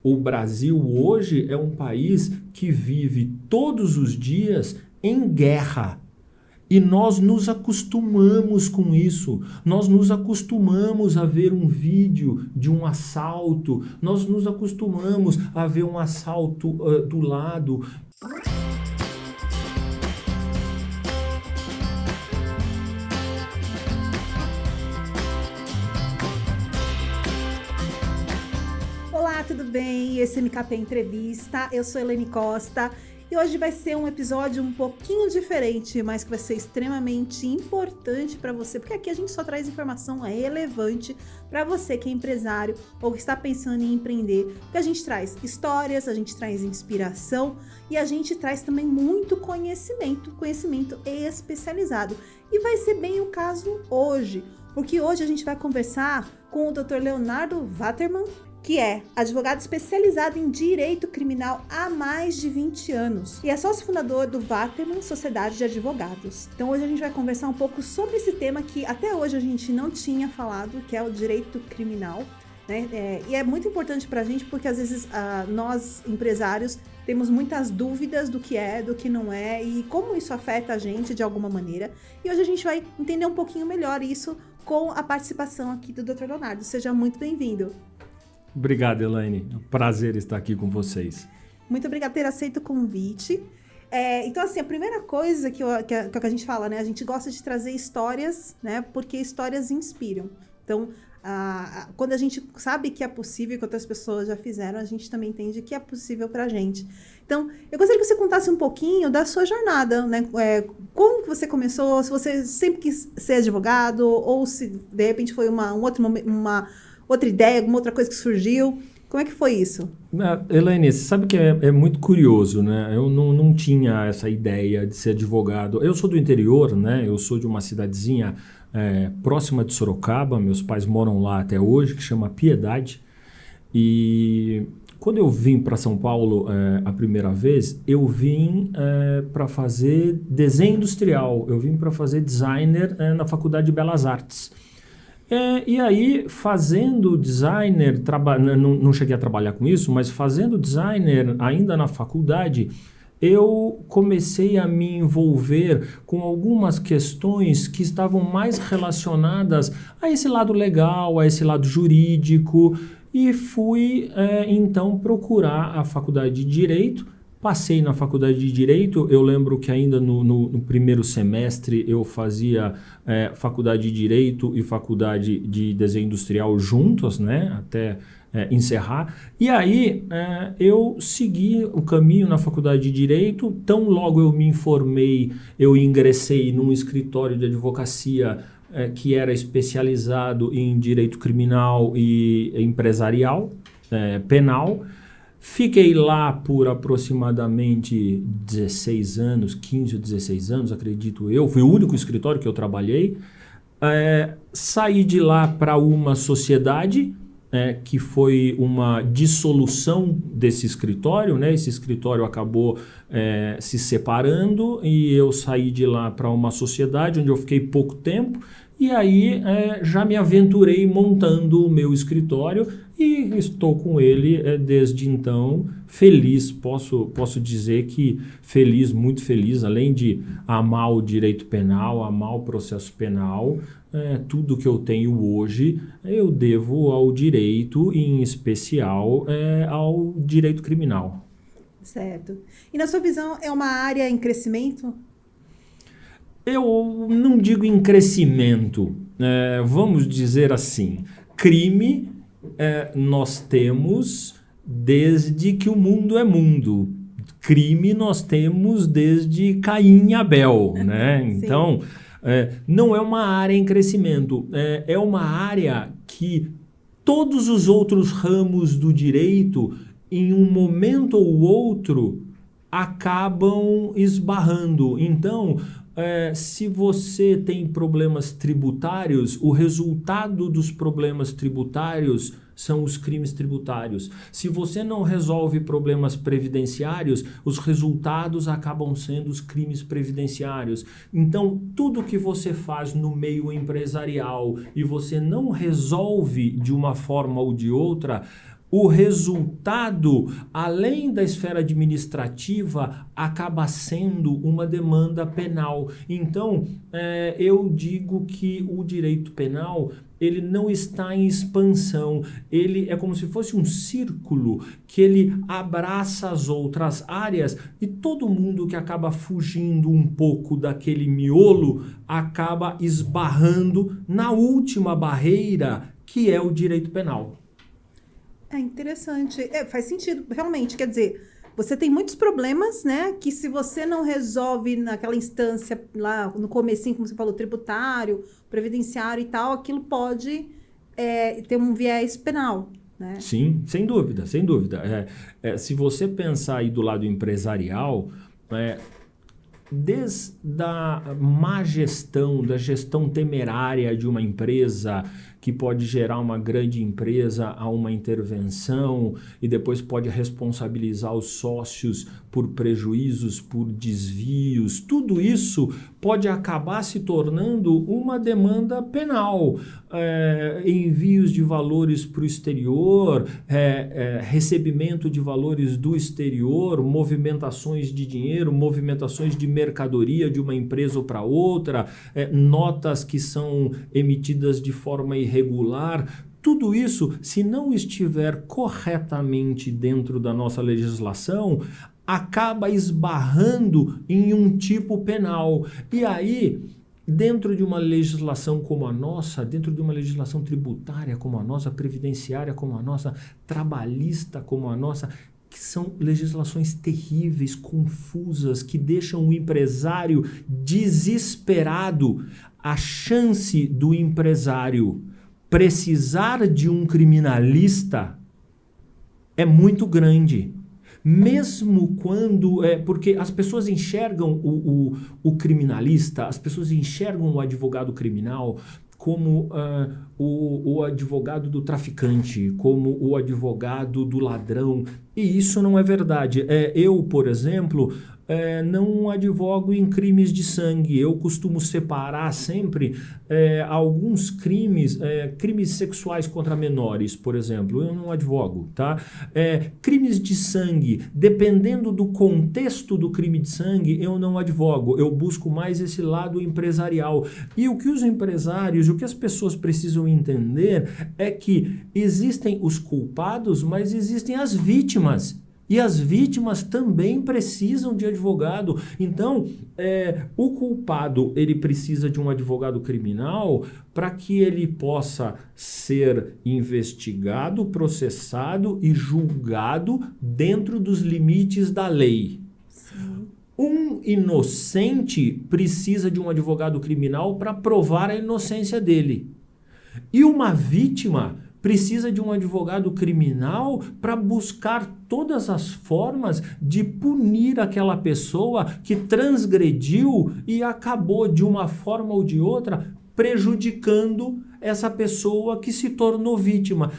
O Brasil hoje é um país que vive todos os dias em guerra. E nós nos acostumamos com isso. Nós nos acostumamos a ver um vídeo de um assalto. Nós nos acostumamos a ver um assalto do lado. Olá, tudo bem? Esse é MKP Entrevista, eu sou Elaine Costa e hoje vai ser um episódio um pouquinho diferente, mas que vai ser extremamente importante para você, porque aqui a gente só traz informação relevante para você que é empresário ou que está pensando em empreender, porque a gente traz histórias, a gente traz inspiração e a gente traz também muito conhecimento especializado. E vai ser bem o caso hoje, porque hoje a gente vai conversar com o Dr. Leonardo Waterman, que é advogado especializado em direito criminal há mais de 20 anos e é sócio fundador do Waterman Sociedade de Advogados. Então hoje a gente vai conversar um pouco sobre esse tema que até hoje a gente não tinha falado, que é o direito criminal, né? E é muito importante pra gente porque às vezes nós empresários temos muitas dúvidas do que é, do que não é e como isso afeta a gente de alguma maneira. E hoje a gente vai entender um pouquinho melhor isso com a participação aqui do Dr. Leonardo. Seja muito bem-vindo. Obrigado, Elaine. É um prazer estar aqui com vocês. Muito obrigada por ter aceito o convite. Então, assim, a primeira coisa que a gente fala, né? A gente gosta de trazer histórias, né? Porque histórias inspiram. Então, quando a gente sabe que é possível, que outras pessoas já fizeram, a gente também entende que é possível pra gente. Então, eu gostaria que você contasse um pouquinho da sua jornada, né? Como que você começou, se você sempre quis ser advogado, ou se, de repente, foi um outro momento, uma outra ideia, alguma outra coisa que surgiu? Como é que foi isso? Elaine, você sabe que é muito curioso, né? Eu não tinha essa ideia de ser advogado. Eu sou do interior, né? Eu sou de uma cidadezinha próxima de Sorocaba. Meus pais moram lá até hoje, que chama Piedade. E quando eu vim para São Paulo a primeira vez, eu vim para fazer desenho industrial. Eu vim para fazer designer na Faculdade de Belas Artes. E aí, fazendo designer, não cheguei a trabalhar com isso, mas fazendo designer ainda na faculdade, eu comecei a me envolver com algumas questões que estavam mais relacionadas a esse lado legal, a esse lado jurídico, e fui então procurar a faculdade de Direito. Passei na faculdade de Direito, eu lembro que ainda no primeiro semestre eu fazia faculdade de Direito e faculdade de Desenho Industrial juntos, né, até encerrar. E aí eu segui o caminho na faculdade de Direito, tão logo eu me informei, eu ingressei num escritório de advocacia que era especializado em Direito Criminal e Empresarial, Penal. Fiquei lá por aproximadamente 16 anos, 15 ou 16 anos, acredito eu. Foi o único escritório que eu trabalhei. Saí de lá para uma sociedade, que foi uma dissolução desse escritório, né? Esse escritório acabou se separando e eu saí de lá para uma sociedade onde eu fiquei pouco tempo. E aí já me aventurei montando o meu escritório e estou com ele desde então feliz. Posso dizer que feliz, muito feliz, além de amar o direito penal, amar o processo penal, tudo que eu tenho hoje eu devo ao direito, em especial ao direito criminal. Certo. E na sua visão é uma área em crescimento? Eu não digo em crescimento, vamos dizer assim, crime nós temos desde que o mundo é mundo. Crime nós temos desde Caim e Abel, né? Então, não é uma área em crescimento, é uma área que todos os outros ramos do direito, em um momento ou outro, acabam esbarrando. Então, se você tem problemas tributários, o resultado dos problemas tributários são os crimes tributários. Se você não resolve problemas previdenciários, os resultados acabam sendo os crimes previdenciários. Então, tudo que você faz no meio empresarial e você não resolve de uma forma ou de outra, o resultado, além da esfera administrativa, acaba sendo uma demanda penal. Então, eu digo que o direito penal, ele não está em expansão, ele é como se fosse um círculo que ele abraça as outras áreas e todo mundo que acaba fugindo um pouco daquele miolo acaba esbarrando na última barreira, que é o direito penal. É interessante. Faz sentido, realmente. Quer dizer, você tem muitos problemas, né? Que se você não resolve naquela instância lá no comecinho, como você falou, tributário, previdenciário e tal, aquilo pode ter um viés penal, né? Sim, sem dúvida, sem dúvida. Se você pensar aí do lado empresarial, desde a má gestão, da gestão temerária de uma empresa que pode gerar uma grande empresa a uma intervenção e depois pode responsabilizar os sócios por prejuízos, por desvios, tudo isso pode acabar se tornando uma demanda penal. Envios de valores para o exterior, recebimento de valores do exterior, movimentações de dinheiro, movimentações de mercadoria de uma empresa para outra, notas que são emitidas de forma irregular. Tudo isso, se não estiver corretamente dentro da nossa legislação, acaba esbarrando em um tipo penal. E aí, dentro de uma legislação como a nossa, dentro de uma legislação tributária como a nossa, previdenciária como a nossa, trabalhista como a nossa, que são legislações terríveis, confusas, que deixam o empresário desesperado. A chance do empresário precisar de um criminalista é muito grande. Mesmo quando... porque as pessoas enxergam o criminalista, as pessoas enxergam o advogado criminal como o advogado do traficante, como o advogado do ladrão. E isso não é verdade. Eu, por exemplo, não advogo em crimes de sangue. Eu costumo separar sempre alguns crimes, crimes sexuais contra menores, por exemplo. Eu não advogo, tá? Crimes de sangue, dependendo do contexto do crime de sangue, eu não advogo. Eu busco mais esse lado empresarial. E o que os empresários, o que as pessoas precisam entender é que existem os culpados, mas existem as vítimas. E as vítimas também precisam de advogado. Então, o culpado, ele precisa de um advogado criminal para que ele possa ser investigado, processado e julgado dentro dos limites da lei. Sim. Um inocente precisa de um advogado criminal para provar a inocência dele. E uma vítima precisa de um advogado criminal para buscar todas as formas de punir aquela pessoa que transgrediu e acabou de uma forma ou de outra prejudicando essa pessoa que se tornou vítima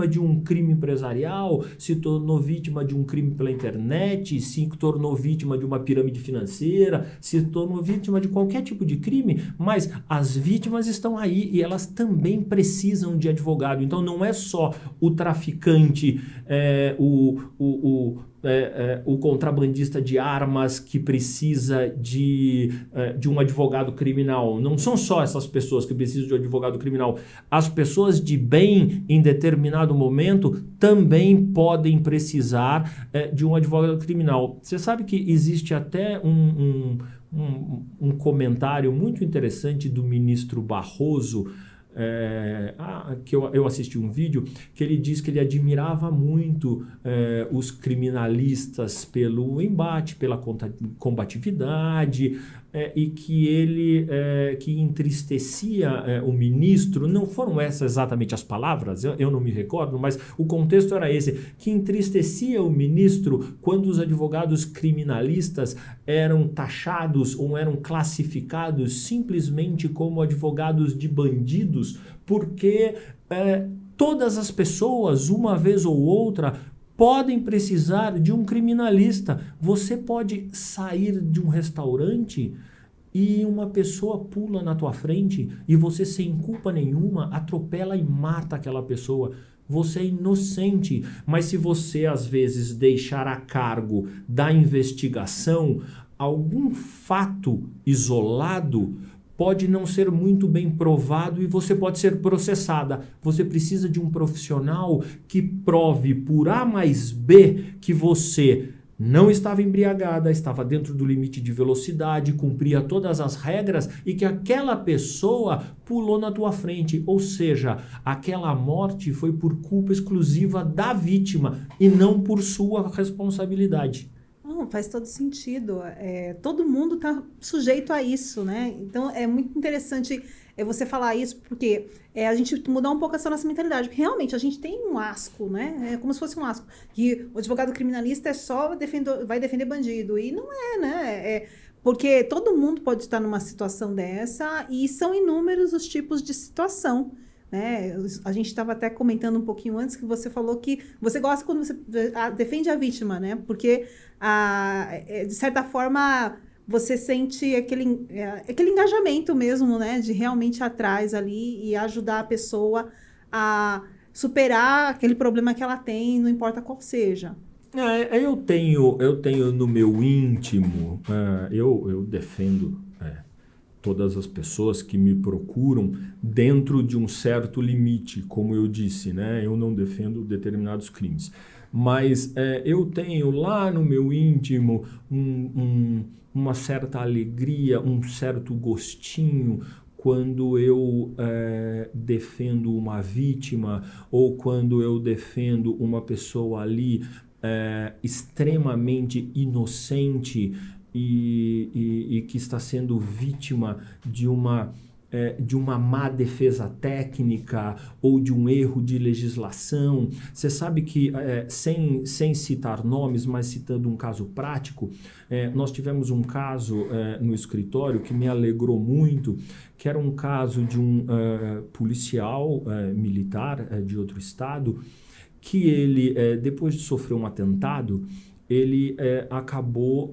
de um crime empresarial, se tornou vítima de um crime pela internet, se tornou vítima de uma pirâmide financeira, se tornou vítima de qualquer tipo de crime, mas as vítimas estão aí e elas também precisam de advogado. Então não é só o traficante, o contrabandista de armas que precisa de um advogado criminal. Não são só essas pessoas que precisam de um advogado criminal. As pessoas de bem, em determinado momento, também podem precisar de um advogado criminal. Você sabe que existe até um comentário muito interessante do ministro Barroso, que eu assisti um vídeo que ele diz que ele admirava muito os criminalistas pelo embate, pela combatividade, e que ele que entristecia o ministro. Não foram essas exatamente as palavras, eu não me recordo, mas o contexto era esse, que entristecia o ministro quando os advogados criminalistas eram taxados ou eram classificados simplesmente como advogados de bandidos, porque todas as pessoas, uma vez ou outra, podem precisar de um criminalista. Você pode sair de um restaurante e uma pessoa pula na tua frente e você, sem culpa nenhuma, atropela e mata aquela pessoa. você é inocente. Mas se você, às vezes, deixar a cargo da investigação algum fato isolado, pode não ser muito bem provado e você pode ser processada. Você precisa de um profissional que prove por A mais B que você não estava embriagada, estava dentro do limite de velocidade, cumpria todas as regras e que aquela pessoa pulou na tua frente. Ou seja, aquela morte foi por culpa exclusiva da vítima e não por sua responsabilidade. Não, faz todo sentido. Todo mundo está sujeito a isso, né? Então é muito interessante você falar isso, porque a gente mudar um pouco essa nossa mentalidade. Porque realmente a gente tem um asco, né? É como se fosse um asco. Que o advogado criminalista vai defender bandido. E não é, né? Porque todo mundo pode estar numa situação dessa e são inúmeros os tipos de situação. Né? A gente estava até comentando um pouquinho antes que você falou que você gosta quando você defende a vítima, né? Porque, de certa forma, você sente aquele engajamento mesmo, né? De realmente ir atrás ali e ajudar a pessoa a superar aquele problema que ela tem, não importa qual seja. Eu tenho no meu íntimo, eu defendo todas as pessoas que me procuram dentro de um certo limite, como eu disse, né? Eu não defendo determinados crimes. Mas eu tenho lá no meu íntimo uma certa alegria, um certo gostinho quando eu defendo uma vítima ou quando eu defendo uma pessoa ali extremamente inocente e que está sendo vítima de uma má defesa técnica ou de um erro de legislação. Você sabe que, sem citar nomes, mas citando um caso prático, nós tivemos um caso no escritório que me alegrou muito, que era um caso de um policial militar de outro estado, que ele, depois de sofrer um atentado, ele acabou,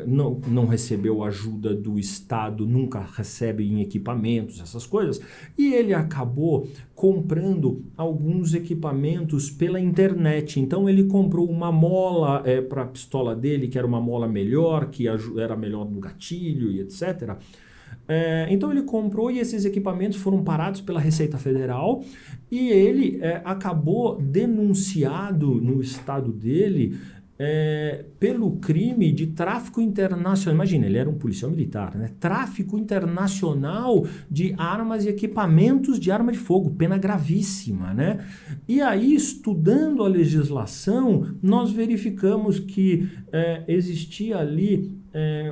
não recebeu ajuda do Estado, nunca recebe em equipamentos, essas coisas, e ele acabou comprando alguns equipamentos pela internet. Então ele comprou uma mola para a pistola dele, que era uma mola melhor, que era melhor no gatilho e etc. Então ele comprou e esses equipamentos foram parados pela Receita Federal e ele acabou denunciado no estado dele pelo crime de tráfico internacional. Imagina, ele era um policial militar, né? Tráfico internacional de armas e equipamentos de arma de fogo, pena gravíssima, né? E aí, estudando a legislação, nós verificamos que existia ali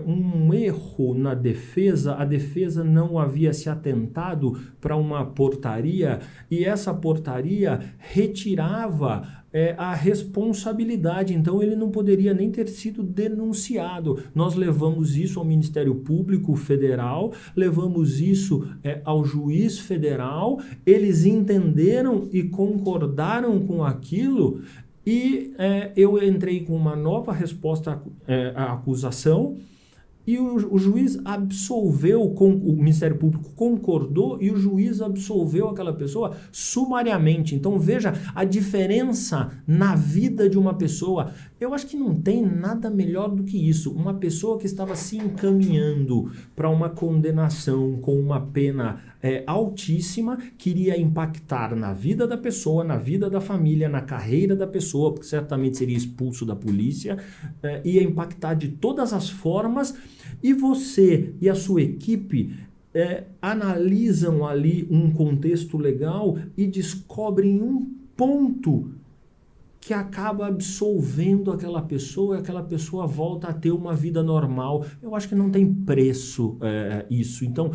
um erro na defesa. A defesa não havia se atentado para uma portaria e essa portaria retirava a responsabilidade, então ele não poderia nem ter sido denunciado. Nós levamos isso ao Ministério Público Federal, levamos isso ao juiz federal, eles entenderam e concordaram com aquilo e eu entrei com uma nova resposta à acusação e o juiz absolveu, o Ministério Público concordou e o juiz absolveu aquela pessoa sumariamente. Então veja a diferença na vida de uma pessoa. Eu acho que não tem nada melhor do que isso. Uma pessoa que estava se encaminhando para uma condenação com uma pena altíssima, queria impactar na vida da pessoa, na vida da família, na carreira da pessoa, porque certamente seria expulso da polícia, ia impactar de todas as formas, e você e a sua equipe analisam ali um contexto legal e descobrem um ponto que acaba absolvendo aquela pessoa e aquela pessoa volta a ter uma vida normal. Eu acho que não tem preço isso. Então,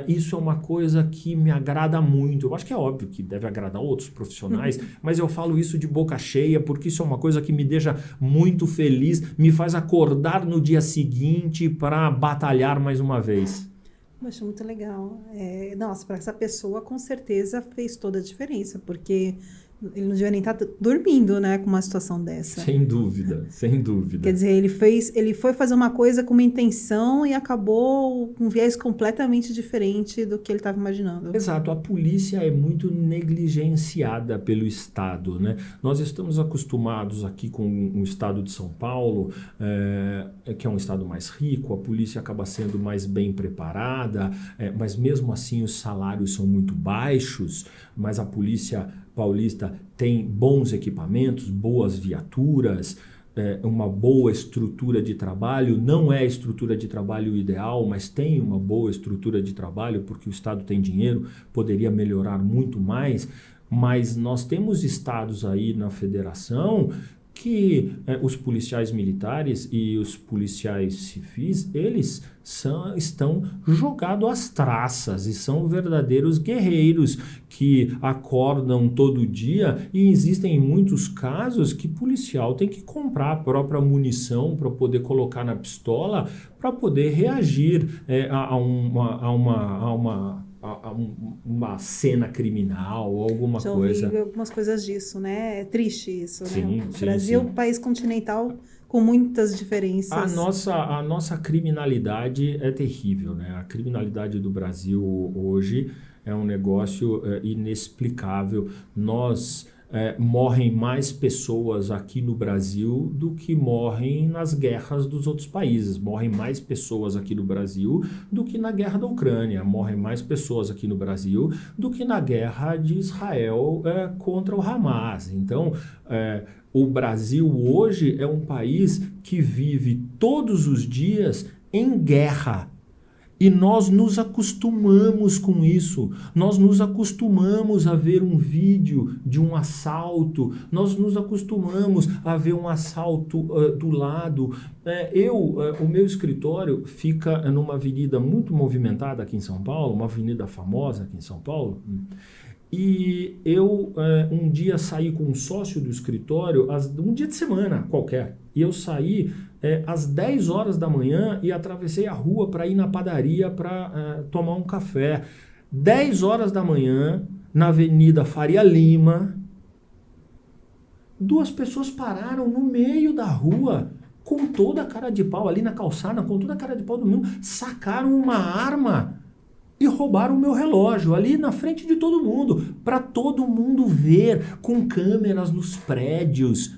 isso é uma coisa que me agrada muito. Eu acho que é óbvio que deve agradar outros profissionais, mas eu falo isso de boca cheia porque isso é uma coisa que me deixa muito feliz, me faz acordar no dia seguinte para batalhar mais uma vez. Acho muito legal. Nossa, para essa pessoa com certeza fez toda a diferença, porque Ele não devia nem estar dormindo, né, com uma situação dessa. Sem dúvida, sem dúvida. Quer dizer, ele foi fazer uma coisa com uma intenção e acabou com um viés completamente diferente do que ele estava imaginando. Exato, a polícia é muito negligenciada pelo Estado, né? Nós estamos acostumados aqui com o Estado de São Paulo, que é um estado mais rico, a polícia acaba sendo mais bem preparada, mas mesmo assim os salários são muito baixos, mas a polícia paulista tem bons equipamentos, boas viaturas, uma boa estrutura de trabalho. Não é a estrutura de trabalho ideal, mas tem uma boa estrutura de trabalho porque o Estado tem dinheiro, poderia melhorar muito mais, mas nós temos estados aí na federação que os policiais militares e os policiais civis, eles estão jogados às traças e são verdadeiros guerreiros que acordam todo dia, e existem muitos casos que policial tem que comprar a própria munição para poder colocar na pistola para poder reagir a uma cena criminal ou alguma coisa. Já ouvi algumas coisas disso, né? É triste isso, sim, né? O sim, Brasil é sim. um país continental com muitas diferenças. A nossa criminalidade é terrível, né? A criminalidade do Brasil hoje é um negócio inexplicável. Morrem mais pessoas aqui no Brasil do que morrem nas guerras dos outros países. Morrem mais pessoas aqui no Brasil do que na guerra da Ucrânia. Morrem mais pessoas aqui no Brasil do que na guerra de Israel contra o Hamas. Então, o Brasil hoje é um país que vive todos os dias em guerra. E nós nos acostumamos com isso, nós nos acostumamos a ver um vídeo de um assalto, nós nos acostumamos a ver um assalto do lado. O meu escritório fica numa avenida muito movimentada aqui em São Paulo, uma avenida famosa aqui em São Paulo, e eu um dia saí com um sócio do escritório, um dia de semana qualquer, e eu saí às 10 horas da manhã e atravessei a rua para ir na padaria para tomar um café. 10 horas da manhã, na Avenida Faria Lima, 2 pessoas pararam no meio da rua, com toda a cara de pau, ali na calçada, com toda a cara de pau do mundo, sacaram uma arma e roubaram o meu relógio ali na frente de todo mundo, para todo mundo ver, com câmeras nos prédios.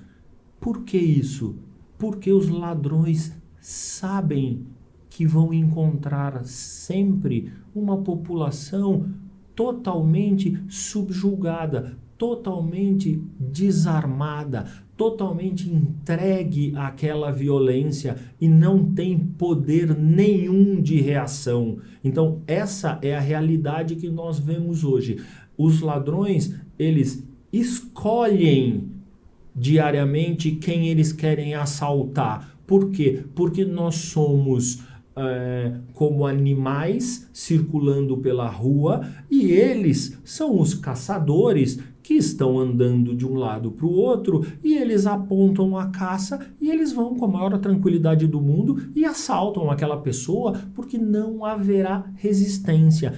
Por que isso? Porque os ladrões sabem que vão encontrar sempre uma população totalmente subjugada, totalmente desarmada, totalmente entregue àquela violência e não tem poder nenhum de reação. Então, essa é a realidade que nós vemos hoje. Os ladrões, eles escolhem diariamente quem eles querem assaltar. Por quê? Porque nós somos como animais circulando pela rua e eles são os caçadores que estão andando de um lado para o outro e eles apontam a caça e eles vão com a maior tranquilidade do mundo e assaltam aquela pessoa porque não haverá resistência.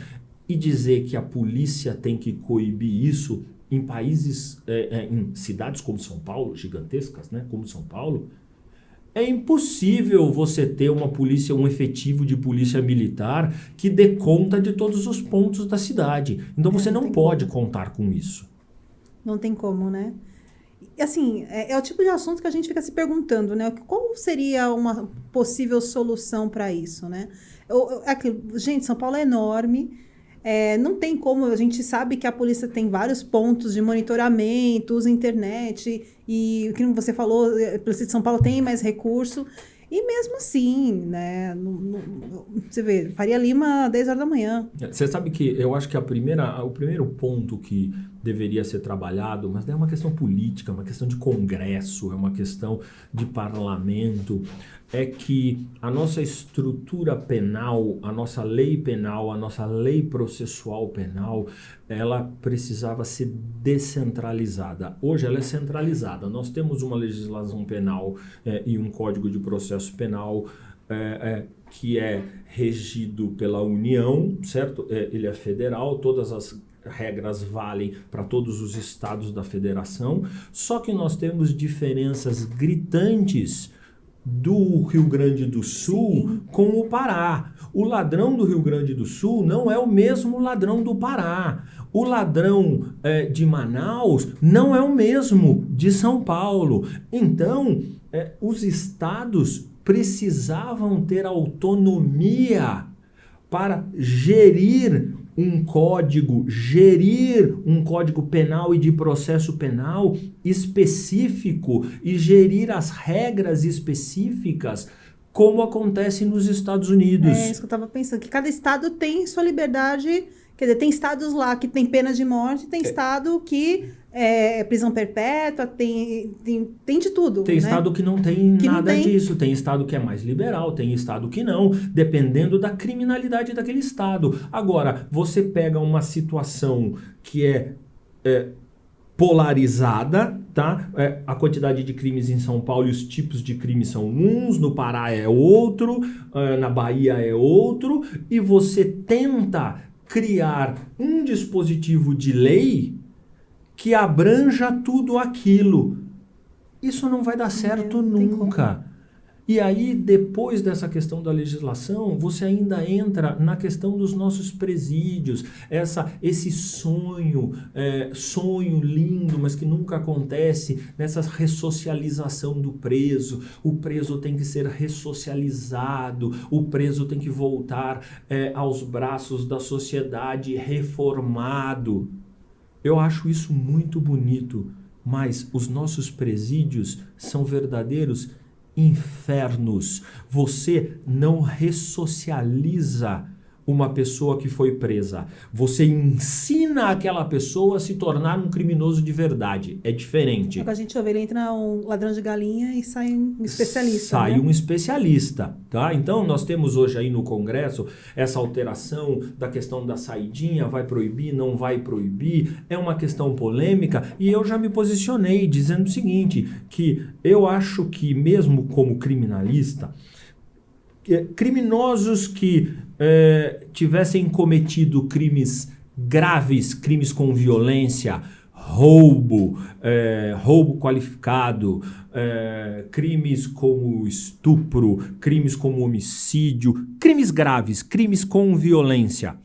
E dizer que a polícia tem que coibir isso em países, em cidades como São Paulo, gigantescas, né, como São Paulo, é impossível você ter uma polícia, um efetivo de polícia militar que dê conta de todos os pontos da cidade. Então você não pode contar com isso. Não tem como, né? E assim, é o tipo de assunto que a gente fica se perguntando, né? Qual seria uma possível solução para isso, né? Gente, São Paulo é enorme. Não tem como, a gente sabe que a polícia tem vários pontos de monitoramento, usa internet, e como você falou, a Polícia de São Paulo tem mais recurso, e mesmo assim, né, você vê, Faria Lima, 10 horas da manhã. Você sabe que eu acho que o primeiro ponto que deveria ser trabalhado, mas não é uma questão política, é uma questão de Congresso, é uma questão de parlamento, é que a nossa estrutura penal, a nossa lei penal, a nossa lei processual penal, ela precisava ser descentralizada. Hoje ela é centralizada. Nós temos uma legislação penal e um código de processo penal que é regido pela União, certo? Ele é federal, todas as regras valem para todos os estados da federação, só que nós temos diferenças gritantes do Rio Grande do Sul Sim. com o Pará. O ladrão do Rio Grande do Sul não é o mesmo ladrão do Pará. O ladrão de Manaus não é o mesmo de São Paulo. Então, os estados precisavam ter autonomia para gerir um código penal e de processo penal específico e gerir as regras específicas como acontece nos Estados Unidos. É isso que eu estava pensando, que cada estado tem sua liberdade, quer dizer, tem estados lá que tem pena de morte, tem estado que é prisão perpétua, tem de tudo. Tem né? estado que não tem que nada não tem. disso, tem estado que é mais liberal, tem estado que não, dependendo da criminalidade daquele estado. Agora, você pega uma situação que é polarizada, tá? A quantidade de crimes em São Paulo e os tipos de crimes são uns, no Pará é outro, na Bahia é outro, e você tenta criar um dispositivo de lei que abranja tudo aquilo. Isso não vai dar certo nunca. E aí, depois dessa questão da legislação, você ainda entra na questão dos nossos presídios, esse sonho lindo, mas que nunca acontece, nessa ressocialização do preso. O preso tem que ser ressocializado, o preso tem que voltar aos braços da sociedade reformado. Eu acho isso muito bonito, mas os nossos presídios são verdadeiros infernos. Você não ressocializa uma pessoa que foi presa. Você ensina aquela pessoa a se tornar um criminoso de verdade. É diferente. Agora a gente ouve, ele entra um ladrão de galinha e sai um especialista. Sai né? um especialista, tá? Então nós temos hoje aí no Congresso essa alteração da questão da saidinha, vai proibir, não vai proibir, é uma questão polêmica e eu já me posicionei dizendo o seguinte, que eu acho que mesmo como criminalista, criminosos que tivessem cometido crimes graves, crimes com violência, roubo qualificado, crimes como estupro, crimes como homicídio, crimes graves, crimes com violência.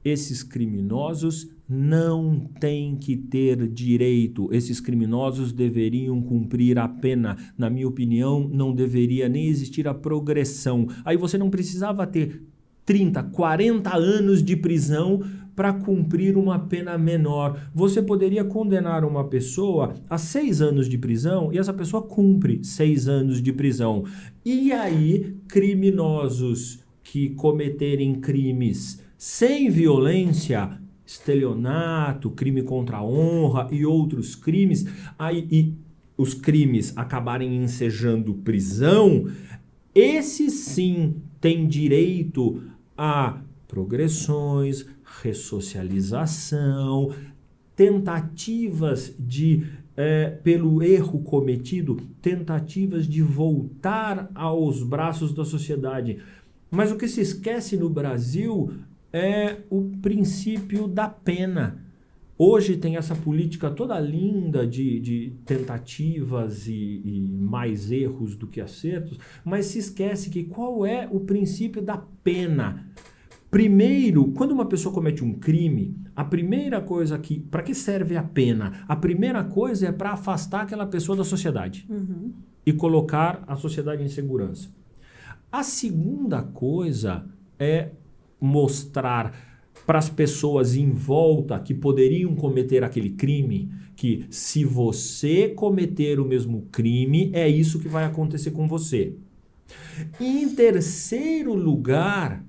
Esses criminosos não têm que ter direito, esses criminosos deveriam cumprir a pena. Na minha opinião, não deveria nem existir a progressão. Aí você não precisava ter 30, 40 anos de prisão para cumprir uma pena menor. Você poderia condenar uma pessoa a 6 anos de prisão e essa pessoa cumpre 6 anos de prisão. E aí, criminosos que cometerem crimes sem violência, estelionato, crime contra a honra e outros crimes, e os crimes acabarem ensejando prisão, esses sim têm direito a progressões, ressocialização, tentativas de, pelo erro cometido, tentativas de voltar aos braços da sociedade. Mas o que se esquece no Brasil é o princípio da pena. Hoje tem essa política toda linda de tentativas e mais erros do que acertos, mas se esquece que qual é o princípio da pena? Primeiro, quando uma pessoa comete um crime, a primeira coisa para que serve a pena? A primeira coisa é para afastar aquela pessoa da sociedade e colocar a sociedade em segurança. A segunda coisa é mostrar para as pessoas em volta que poderiam cometer aquele crime, que se você cometer o mesmo crime, é isso que vai acontecer com você. E em terceiro lugar,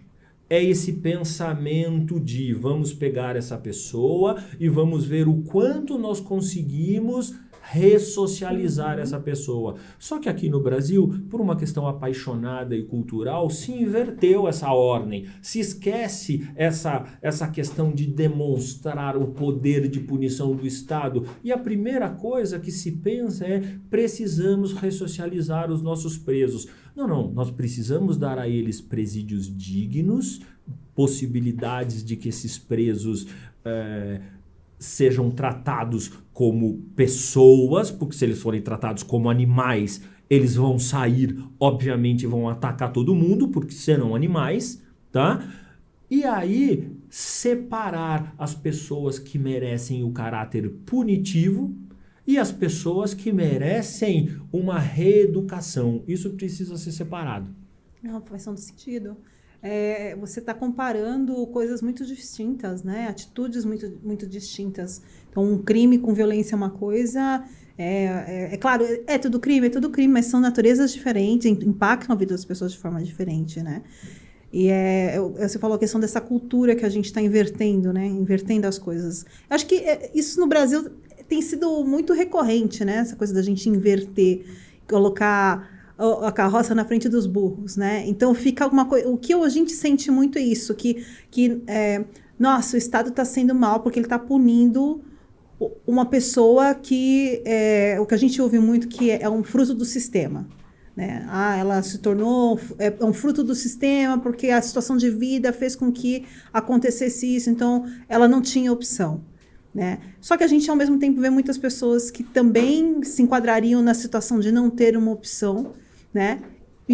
é esse pensamento de vamos pegar essa pessoa e vamos ver o quanto nós conseguimos ressocializar essa pessoa. Só que aqui no Brasil, por uma questão apaixonada e cultural, se inverteu essa ordem. Se esquece essa questão de demonstrar o poder de punição do Estado. E a primeira coisa que se pensa é precisamos ressocializar os nossos presos. Não, nós precisamos dar a eles presídios dignos, possibilidades de que esses presos sejam tratados como pessoas, porque se eles forem tratados como animais, eles vão sair, obviamente vão atacar todo mundo, porque serão animais, tá? E aí, separar as pessoas que merecem o caráter punitivo e as pessoas que merecem uma reeducação. Isso precisa ser separado. Não, faz todo sentido. Você está comparando coisas muito distintas, né? Atitudes muito distintas. Então, um crime com violência é uma coisa... claro, é tudo crime, mas são naturezas diferentes, impactam a vida das pessoas de forma diferente, né? E você falou a questão dessa cultura que a gente está invertendo, né? Invertendo as coisas. Eu acho que isso no Brasil tem sido muito recorrente, né? Essa coisa da gente inverter, colocar a carroça na frente dos burros, né? Então fica alguma coisa... O que a gente sente muito é isso, nossa, o Estado está sendo mal porque ele está punindo uma pessoa que... o que a gente ouve muito que é um fruto do sistema. Né? Ela se tornou um fruto do sistema porque a situação de vida fez com que acontecesse isso, então ela não tinha opção. Né? Só que a gente, ao mesmo tempo, vê muitas pessoas que também se enquadrariam na situação de não ter uma opção, né?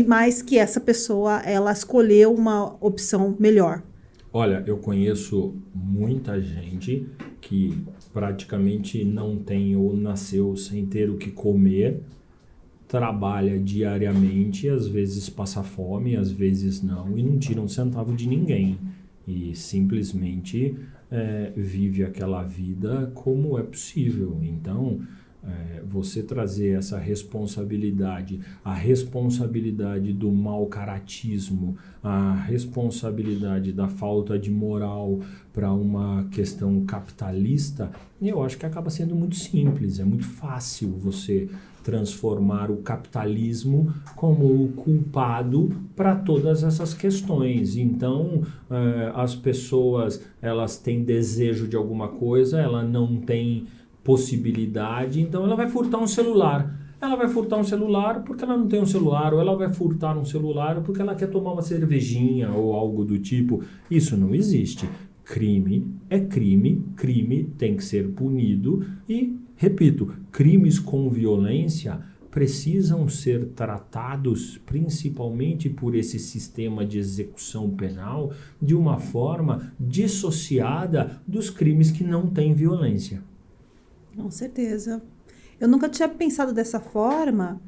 Mas que essa pessoa ela escolheu uma opção melhor. Olha, eu conheço muita gente que praticamente não tem ou nasceu sem ter o que comer, trabalha diariamente, às vezes passa fome, às vezes não, e não tira um centavo de ninguém. E simplesmente vive aquela vida como é possível. Então, você trazer essa responsabilidade, a responsabilidade do mau caratismo, a responsabilidade da falta de moral para uma questão capitalista, eu acho que acaba sendo muito simples, é muito fácil você transformar o capitalismo como o culpado para todas essas questões. Então, as pessoas, elas têm desejo de alguma coisa, ela não tem possibilidade, então ela vai furtar um celular. Ela vai furtar um celular porque ela não tem um celular, ou ela vai furtar um celular porque ela quer tomar uma cervejinha ou algo do tipo. Isso não existe. Crime é crime, crime tem que ser punido e, repito, crimes com violência precisam ser tratados principalmente por esse sistema de execução penal de uma forma dissociada dos crimes que não têm violência. Com certeza. Eu nunca tinha pensado dessa forma,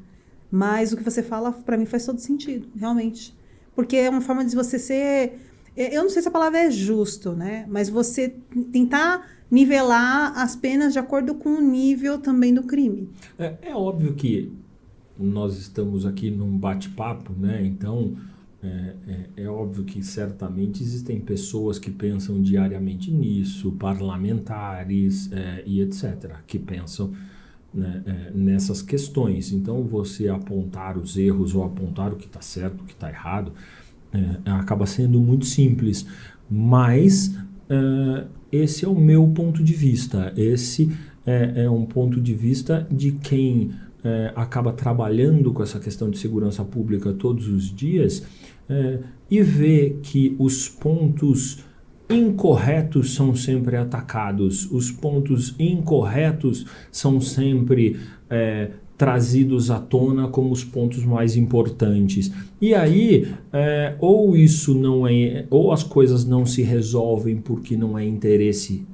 mas o que você fala para mim faz todo sentido, realmente. Porque é uma forma de você ser... Eu não sei se a palavra é justo, né? Mas você tentar nivelar as penas de acordo com o nível também do crime. É óbvio que nós estamos aqui num bate-papo, né? Então, é óbvio que certamente existem pessoas que pensam diariamente nisso, parlamentares e etc., que pensam, né, nessas questões. Então, você apontar os erros ou apontar o que está certo, o que está errado, acaba sendo muito simples, mas esse é o meu ponto de vista, esse é um ponto de vista de quem acaba trabalhando com essa questão de segurança pública todos os dias e vê que os pontos incorretos são sempre atacados, os pontos incorretos são sempre trazidos à tona como os pontos mais importantes. E aí, ou isso não é, ou as coisas não se resolvem porque não é interesse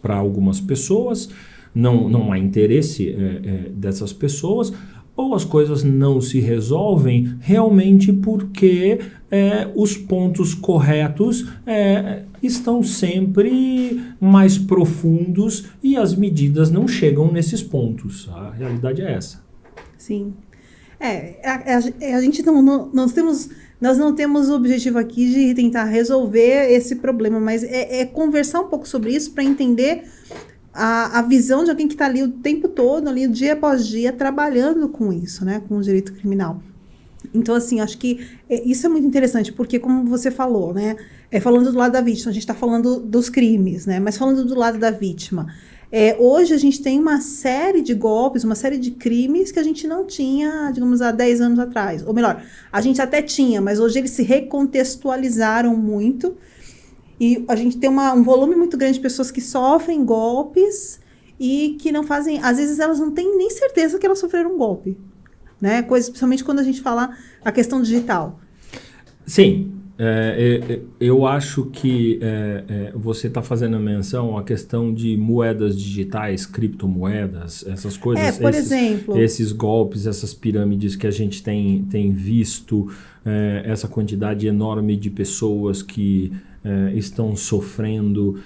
para algumas pessoas, não há interesse dessas pessoas, ou as coisas não se resolvem realmente porque os pontos corretos estão sempre mais profundos e as medidas não chegam nesses pontos. A realidade é essa. Sim. A gente nós não temos o objetivo aqui de tentar resolver esse problema, mas conversar um pouco sobre isso para entender a visão de alguém que está ali o tempo todo, ali, dia após dia, trabalhando com isso, né, com o direito criminal. Então, assim, acho que isso é muito interessante, porque, como você falou, né, falando do lado da vítima, a gente está falando dos crimes, né, mas falando do lado da vítima, hoje a gente tem uma série de golpes, uma série de crimes que a gente não tinha, digamos, há 10 anos atrás. Ou melhor, a gente até tinha, mas hoje eles se recontextualizaram muito. E a gente tem um volume muito grande de pessoas que sofrem golpes e que não fazem... Às vezes elas não têm nem certeza que elas sofreram um golpe, né? Principalmente quando a gente fala a questão digital. Sim. Eu acho que você está fazendo menção à questão de moedas digitais, criptomoedas, essas coisas. Por exemplo. Esses golpes, essas pirâmides que a gente tem visto, essa quantidade enorme de pessoas que estão sofrendo.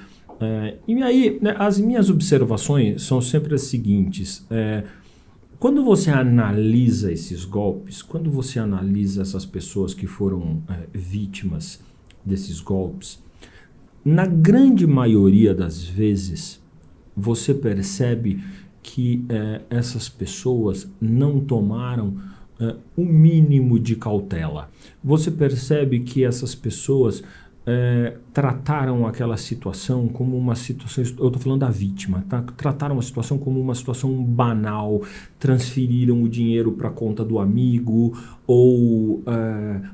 E aí, né, as minhas observações são sempre as seguintes. Quando você analisa esses golpes, quando você analisa essas pessoas que foram vítimas desses golpes, na grande maioria das vezes, você percebe que essas pessoas não tomaram o mínimo de cautela. Você percebe que essas pessoas trataram aquela situação como uma situação, eu estou falando da vítima, tá? Trataram a situação como uma situação banal, transferiram o dinheiro para a conta do amigo ou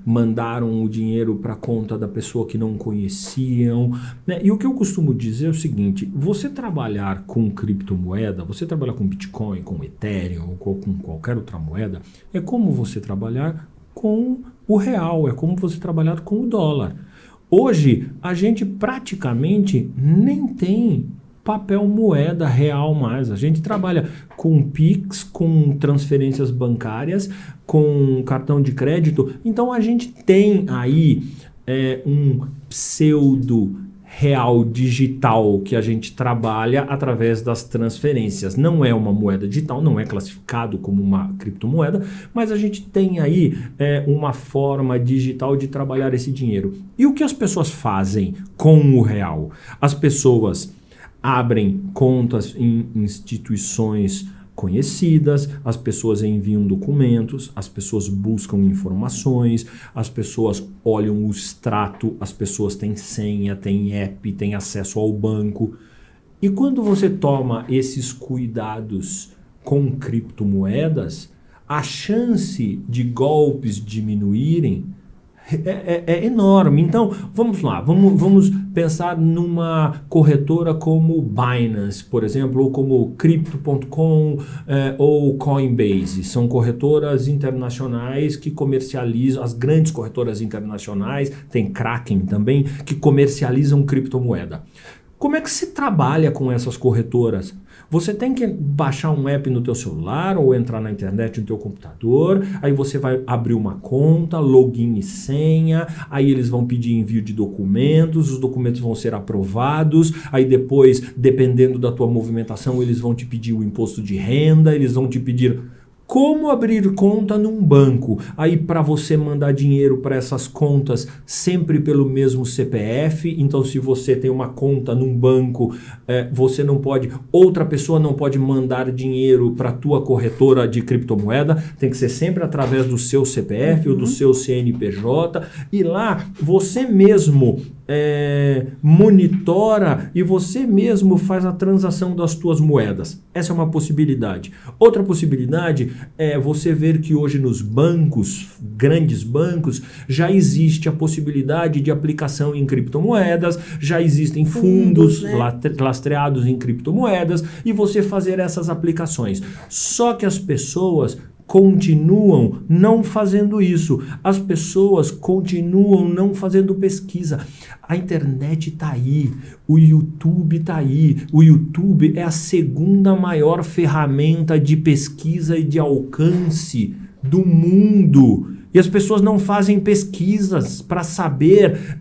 mandaram o dinheiro para a conta da pessoa que não conheciam, né? E o que eu costumo dizer é o seguinte: você trabalhar com criptomoeda, você trabalhar com Bitcoin, com Ethereum ou com qualquer outra moeda, é como você trabalhar com o real, é como você trabalhar com o dólar. Hoje, a gente praticamente nem tem papel moeda real mais. A gente trabalha com Pix, com transferências bancárias, com cartão de crédito. Então, a gente tem aí um pseudo real digital que a gente trabalha através das transferências. Não é uma moeda digital, não é classificado como uma criptomoeda, mas a gente tem aí uma forma digital de trabalhar esse dinheiro. E o que as pessoas fazem com o real? As pessoas abrem contas em instituições conhecidas, as pessoas enviam documentos, as pessoas buscam informações, as pessoas olham o extrato, as pessoas têm senha, têm app, têm acesso ao banco. E quando você toma esses cuidados com criptomoedas, a chance de golpes diminuírem é enorme. Então, vamos lá, vamos pensar numa corretora como Binance, por exemplo, ou como Crypto.com ou Coinbase. São corretoras internacionais que comercializam, as grandes corretoras internacionais, tem Kraken também, que comercializam criptomoeda. Como é que se trabalha com essas corretoras? Você tem que baixar um app no teu celular ou entrar na internet no teu computador, aí você vai abrir uma conta, login e senha, aí eles vão pedir envio de documentos, os documentos vão ser aprovados, aí depois, dependendo da tua movimentação, eles vão te pedir o imposto de renda, eles vão te pedir como abrir conta num banco. Aí para você mandar dinheiro para essas contas sempre pelo mesmo CPF, então se você tem uma conta num banco, você não pode, outra pessoa não pode mandar dinheiro para a tua corretora de criptomoeda, tem que ser sempre através do seu CPF ou do seu CNPJ, e lá você mesmo monitora e você mesmo faz a transação das tuas moedas. Essa é uma possibilidade. Outra possibilidade é você ver que hoje nos bancos, grandes bancos, já existe a possibilidade de aplicação em criptomoedas, já existem fundos, né, lastreados em criptomoedas, e você fazer essas aplicações. Só que as pessoas continuam não fazendo isso. As pessoas continuam não fazendo pesquisa. A internet está aí, o YouTube está aí. O YouTube é a segunda maior ferramenta de pesquisa e de alcance do mundo. E as pessoas não fazem pesquisas para saber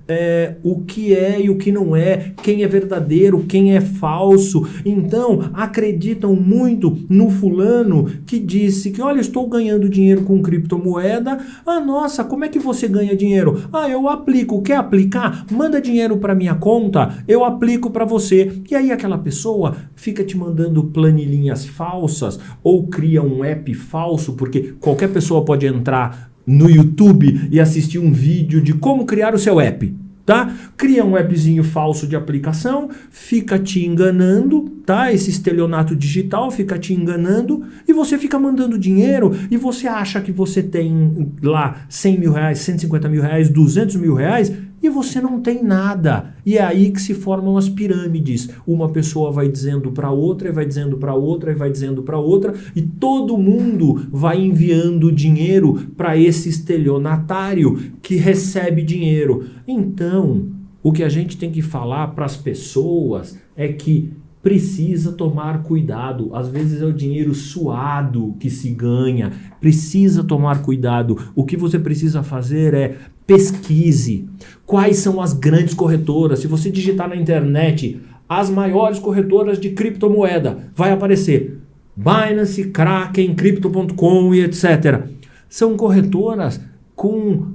o que é e o que não é, quem é verdadeiro, quem é falso. Então, acreditam muito no fulano que disse que, olha, estou ganhando dinheiro com criptomoeda. Ah, nossa, como é que você ganha dinheiro? Ah, eu aplico. Quer aplicar? Manda dinheiro para minha conta, eu aplico para você. E aí aquela pessoa fica te mandando planilhinhas falsas ou cria um app falso, porque qualquer pessoa pode entrar no YouTube e assistir um vídeo de como criar o seu app, tá? Cria um appzinho falso de aplicação, fica te enganando, tá? Esse estelionato digital fica te enganando e você fica mandando dinheiro e você acha que você tem lá 100 mil reais, 150 mil reais, 200 mil reais, e você não tem nada. E é aí que se formam as pirâmides. Uma pessoa vai dizendo para outra, e vai dizendo para outra, e vai dizendo para outra, e todo mundo vai enviando dinheiro para esse estelionatário que recebe dinheiro. Então, o que a gente tem que falar para as pessoas é que precisa tomar cuidado. Às vezes é o dinheiro suado que se ganha. Precisa tomar cuidado. O que você precisa fazer é pesquise. Quais são as grandes corretoras? Se você digitar na internet as maiores corretoras de criptomoeda, vai aparecer Binance, Kraken, Crypto.com e etc. São corretoras com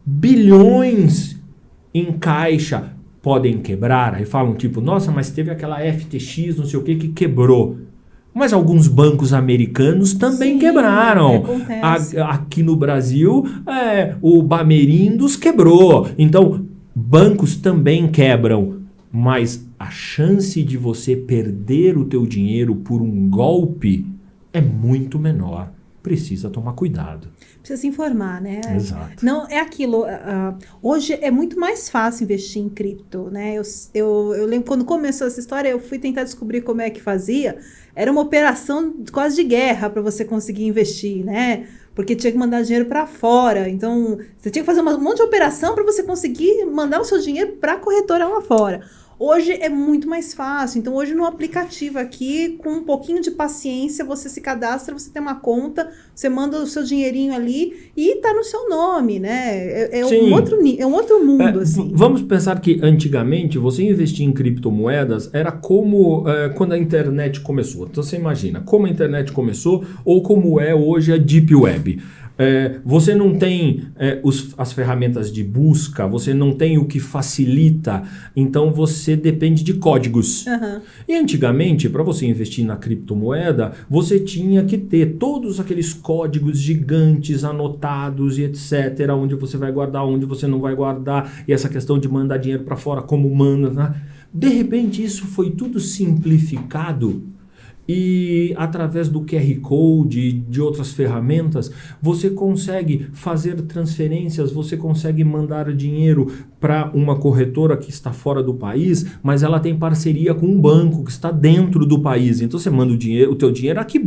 bilhões em caixa. Podem quebrar, aí falam tipo, nossa, mas teve aquela FTX, não sei o que quebrou. Mas alguns bancos americanos também quebraram. Aqui no Brasil, o Bamerindos quebrou. Então, bancos também quebram. Mas a chance de você perder o teu dinheiro por um golpe é muito menor. Precisa tomar cuidado. Precisa se informar, né? Exato. Não, é aquilo. Hoje é muito mais fácil investir em cripto, né? Eu lembro quando começou essa história, eu fui tentar descobrir como é que fazia. Era uma operação quase de guerra para você conseguir investir, né? Porque tinha que mandar dinheiro para fora. Então, você tinha que fazer um monte de operação para você conseguir mandar o seu dinheiro para a corretora lá fora. Hoje é muito mais fácil. Então, hoje no aplicativo aqui, com um pouquinho de paciência, você se cadastra, você tem uma conta, você manda o seu dinheirinho ali e tá no seu nome, né? É um outro mundo, assim. Vamos pensar que antigamente você investir em criptomoedas era como quando a internet começou. Então, você imagina como a internet começou ou como é hoje a Deep Web. Você não tem as ferramentas de busca, você não tem o que facilita, então você depende de códigos. Uhum. E antigamente, para você investir na criptomoeda, você tinha que ter todos aqueles códigos gigantes anotados e etc, onde você vai guardar, onde você não vai guardar, e essa questão de mandar dinheiro para fora, como manda, né? De repente isso foi tudo simplificado. E através do QR Code e de outras ferramentas, você consegue fazer transferências, você consegue mandar dinheiro para uma corretora que está fora do país, mas ela tem parceria com um banco que está dentro do país. Então você manda o teu dinheiro aqui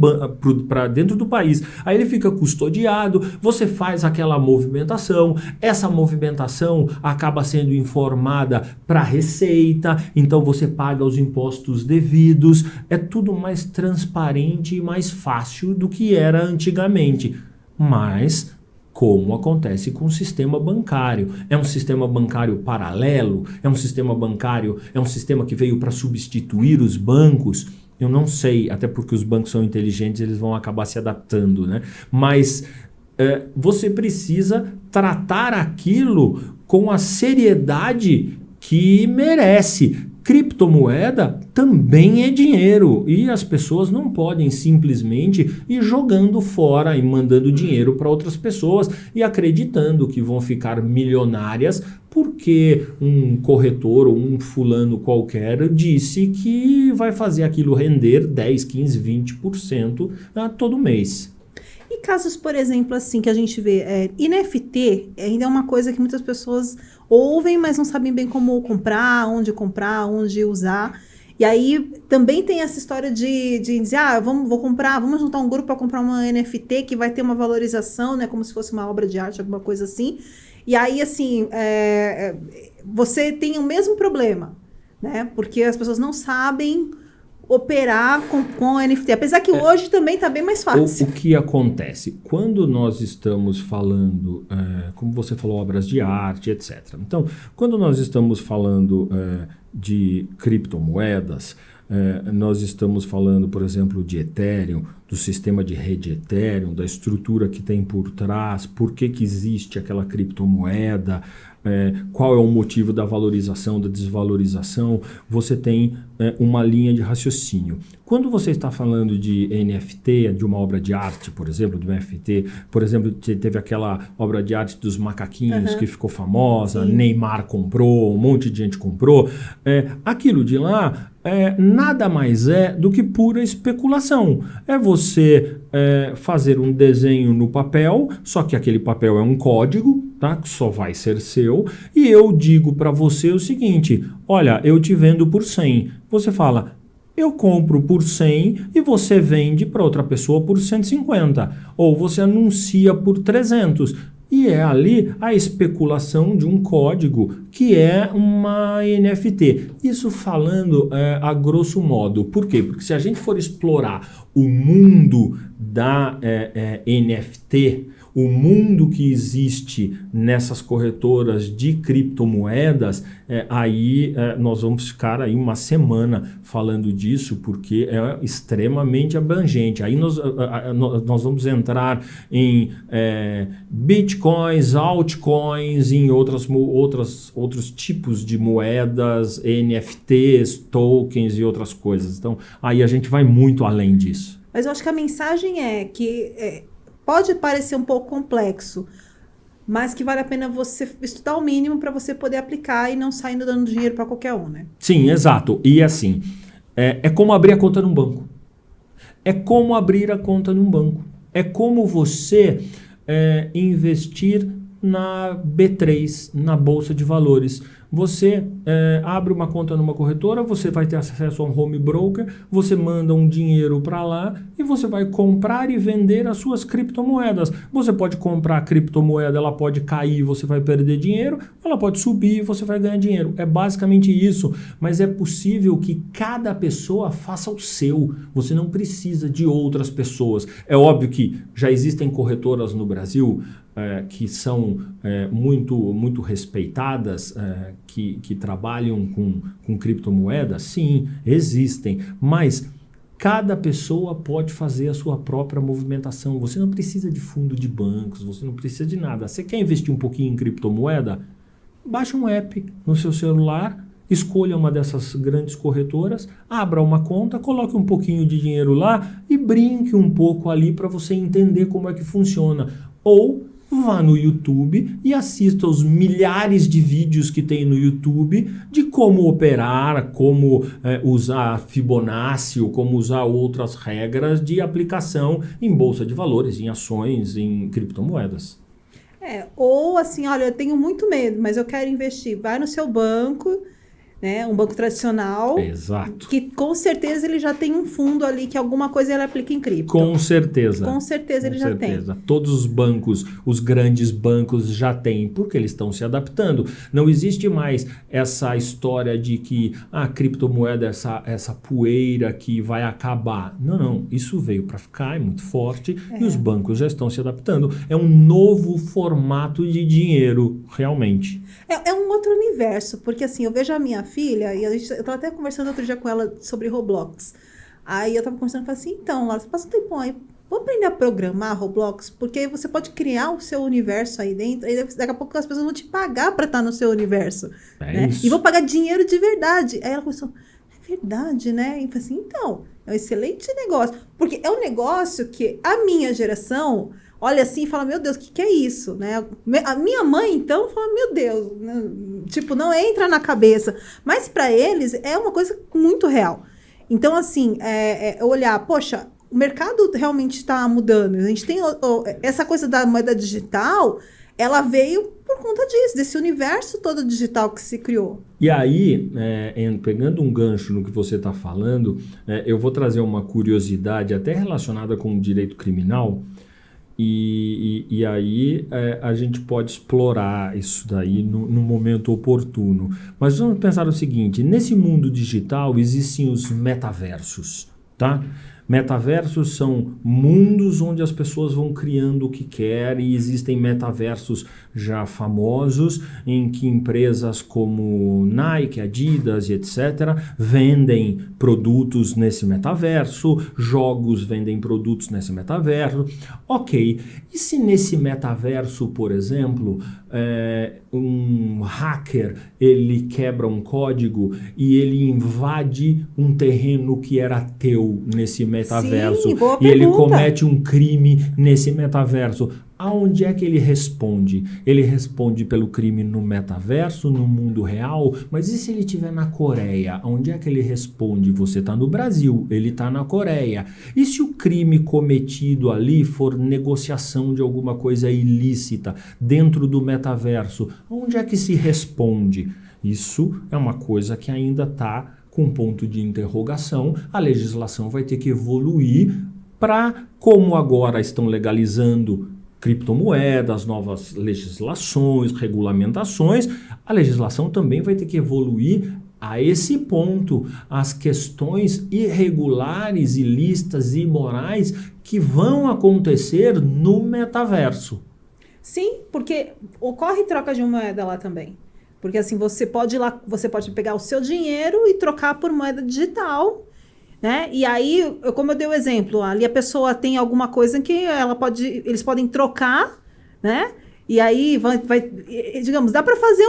para dentro do país. Aí ele fica custodiado, você faz aquela movimentação, essa movimentação acaba sendo informada para a Receita, então você paga os impostos devidos, é tudo mais transparente e mais fácil do que era antigamente. Mas, como acontece com o sistema bancário, é um sistema bancário paralelo, é um sistema que veio para substituir os bancos. Eu não sei, até porque os bancos são inteligentes, eles vão acabar se adaptando, né? Mas você precisa tratar aquilo com a seriedade que merece. Criptomoeda também é dinheiro e as pessoas não podem simplesmente ir jogando fora e mandando dinheiro para outras pessoas e acreditando que vão ficar milionárias porque um corretor ou um fulano qualquer disse que vai fazer aquilo render 10, 15, 20% todo mês. E casos, por exemplo, assim, que a gente vê, NFT ainda é uma coisa que muitas pessoas ouvem, mas não sabem bem como comprar, onde usar. E aí também tem essa história de dizer, vamos juntar um grupo para comprar uma NFT que vai ter uma valorização, né, como se fosse uma obra de arte, alguma coisa assim. E aí, assim, você tem o mesmo problema, né, porque as pessoas não sabem operar com NFT, apesar que hoje também está bem mais fácil. O que acontece? Quando nós estamos falando, como você falou, obras de arte, etc. Então, quando nós estamos falando de criptomoedas, nós estamos falando, por exemplo, de Ethereum, do sistema de rede Ethereum, da estrutura que tem por trás, por que existe aquela criptomoeda, qual é o motivo da valorização, da desvalorização, você tem uma linha de raciocínio. Quando você está falando de NFT, de uma obra de arte, por exemplo, de um NFT, por exemplo, teve aquela obra de arte dos macaquinhos que ficou famosa, sim, Neymar comprou, um monte de gente comprou, aquilo de lá nada mais é do que pura especulação. É você fazer um desenho no papel, só que aquele papel é um código, tá? Que só vai ser seu, e eu digo para você o seguinte: olha, eu te vendo por 100. Você fala: eu compro por 100 e você vende para outra pessoa por 150. Ou você anuncia por 300. E é ali a especulação de um código que é uma NFT. Isso falando a grosso modo. Por quê? Porque se a gente for explorar o mundo da NFT, o mundo que existe nessas corretoras de criptomoedas, aí nós vamos ficar aí uma semana falando disso, porque é extremamente abrangente. Aí nós vamos entrar em bitcoins, altcoins, em outros tipos de moedas, NFTs, tokens e outras coisas. Então, aí a gente vai muito além disso. Mas eu acho que a mensagem é que pode parecer um pouco complexo, mas que vale a pena você estudar o mínimo para você poder aplicar e não saindo dando dinheiro para qualquer um, né? Sim, exato. E assim, é como abrir a conta num banco. É como abrir a conta num banco. É como você investir na B3, na Bolsa de Valores. Você abre uma conta numa corretora, você vai ter acesso a um home broker, você manda um dinheiro para lá e você vai comprar e vender as suas criptomoedas. Você pode comprar a criptomoeda, ela pode cair, você vai perder dinheiro, ela pode subir, você vai ganhar dinheiro. É basicamente isso, mas é possível que cada pessoa faça o seu. Você não precisa de outras pessoas. É óbvio que já existem corretoras no Brasil que são muito respeitadas, que trabalham com criptomoedas, sim, existem, mas cada pessoa pode fazer a sua própria movimentação. Você não precisa de fundo de bancos, você não precisa de nada. Você quer investir um pouquinho em criptomoeda? Baixa um app no seu celular, escolha uma dessas grandes corretoras, abra uma conta, coloque um pouquinho de dinheiro lá e brinque um pouco ali para você entender como é que funciona. Ou vá no YouTube e assista os milhares de vídeos que tem no YouTube de como operar, como usar Fibonacci, ou como usar outras regras de aplicação em bolsa de valores, em ações, em criptomoedas. Ou assim, olha, eu tenho muito medo, mas eu quero investir. Vai no seu banco, né, um banco tradicional. Exato. Que com certeza ele já tem um fundo ali que alguma coisa ele aplica em cripto. Com certeza. Com certeza ele já tem. Todos os bancos, os grandes bancos já têm, porque eles estão se adaptando. Não existe mais essa história de que a criptomoeda é essa poeira que vai acabar. Não. Isso veio para ficar, é muito forte e os bancos já estão se adaptando. É um novo formato de dinheiro, realmente. É um outro universo, porque assim, eu vejo a minha filha, e eu estava até conversando outro dia com ela sobre Roblox. Aí eu estava conversando e falei assim, então, Laura, você passa um tempão aí, vamos aprender a programar Roblox, porque você pode criar o seu universo aí dentro, e daqui a pouco as pessoas vão te pagar para estar no seu universo. Né? Isso. E vão pagar dinheiro de verdade. Aí ela começou, é verdade, né? E eu falei assim, então, é um excelente negócio. Porque é um negócio que a minha geração olha assim e fala, meu Deus, o que é isso? Né? A minha mãe, então, fala, meu Deus, né? Tipo, não entra na cabeça. Mas para eles é uma coisa muito real. Então, assim, olhar, poxa, o mercado realmente está mudando. A gente tem essa coisa da moeda digital, ela veio por conta disso, desse universo todo digital que se criou. E aí, pegando um gancho no que você está falando, eu vou trazer uma curiosidade até relacionada com o direito criminal. E aí a gente pode explorar isso daí no momento oportuno. Mas vamos pensar o seguinte, nesse mundo digital existem os metaversos, tá? Metaversos são mundos onde as pessoas vão criando o que querem, e existem metaversos já famosos em que empresas como Nike, Adidas e etc. vendem produtos nesse metaverso, jogos vendem produtos nesse metaverso. Ok, e se nesse metaverso, por exemplo, um hacker ele quebra um código e ele invade um terreno que era teu nesse metaverso. Sim, boa E ele pergunta. comete um crime nesse metaverso. Aonde é que ele responde? Ele responde pelo crime no metaverso, no mundo real? Mas e se ele estiver na Coreia? Onde é que ele responde? Você está no Brasil, ele está na Coreia. E se o crime cometido ali for negociação de alguma coisa ilícita dentro do metaverso? Onde é que se responde? Isso é uma coisa que ainda está com ponto de interrogação. A legislação vai ter que evoluir para, como agora estão legalizando criptomoedas, novas legislações, regulamentações, a legislação também vai ter que evoluir a esse ponto. As questões irregulares, ilícitas e imorais que vão acontecer no metaverso. Sim, porque ocorre troca de moeda lá também. Porque assim, você pode ir lá, você pode pegar o seu dinheiro e trocar por moeda digital, né? E aí, como eu dei o exemplo, ali a pessoa tem alguma coisa que eles podem trocar, né? E aí digamos, dá para fazer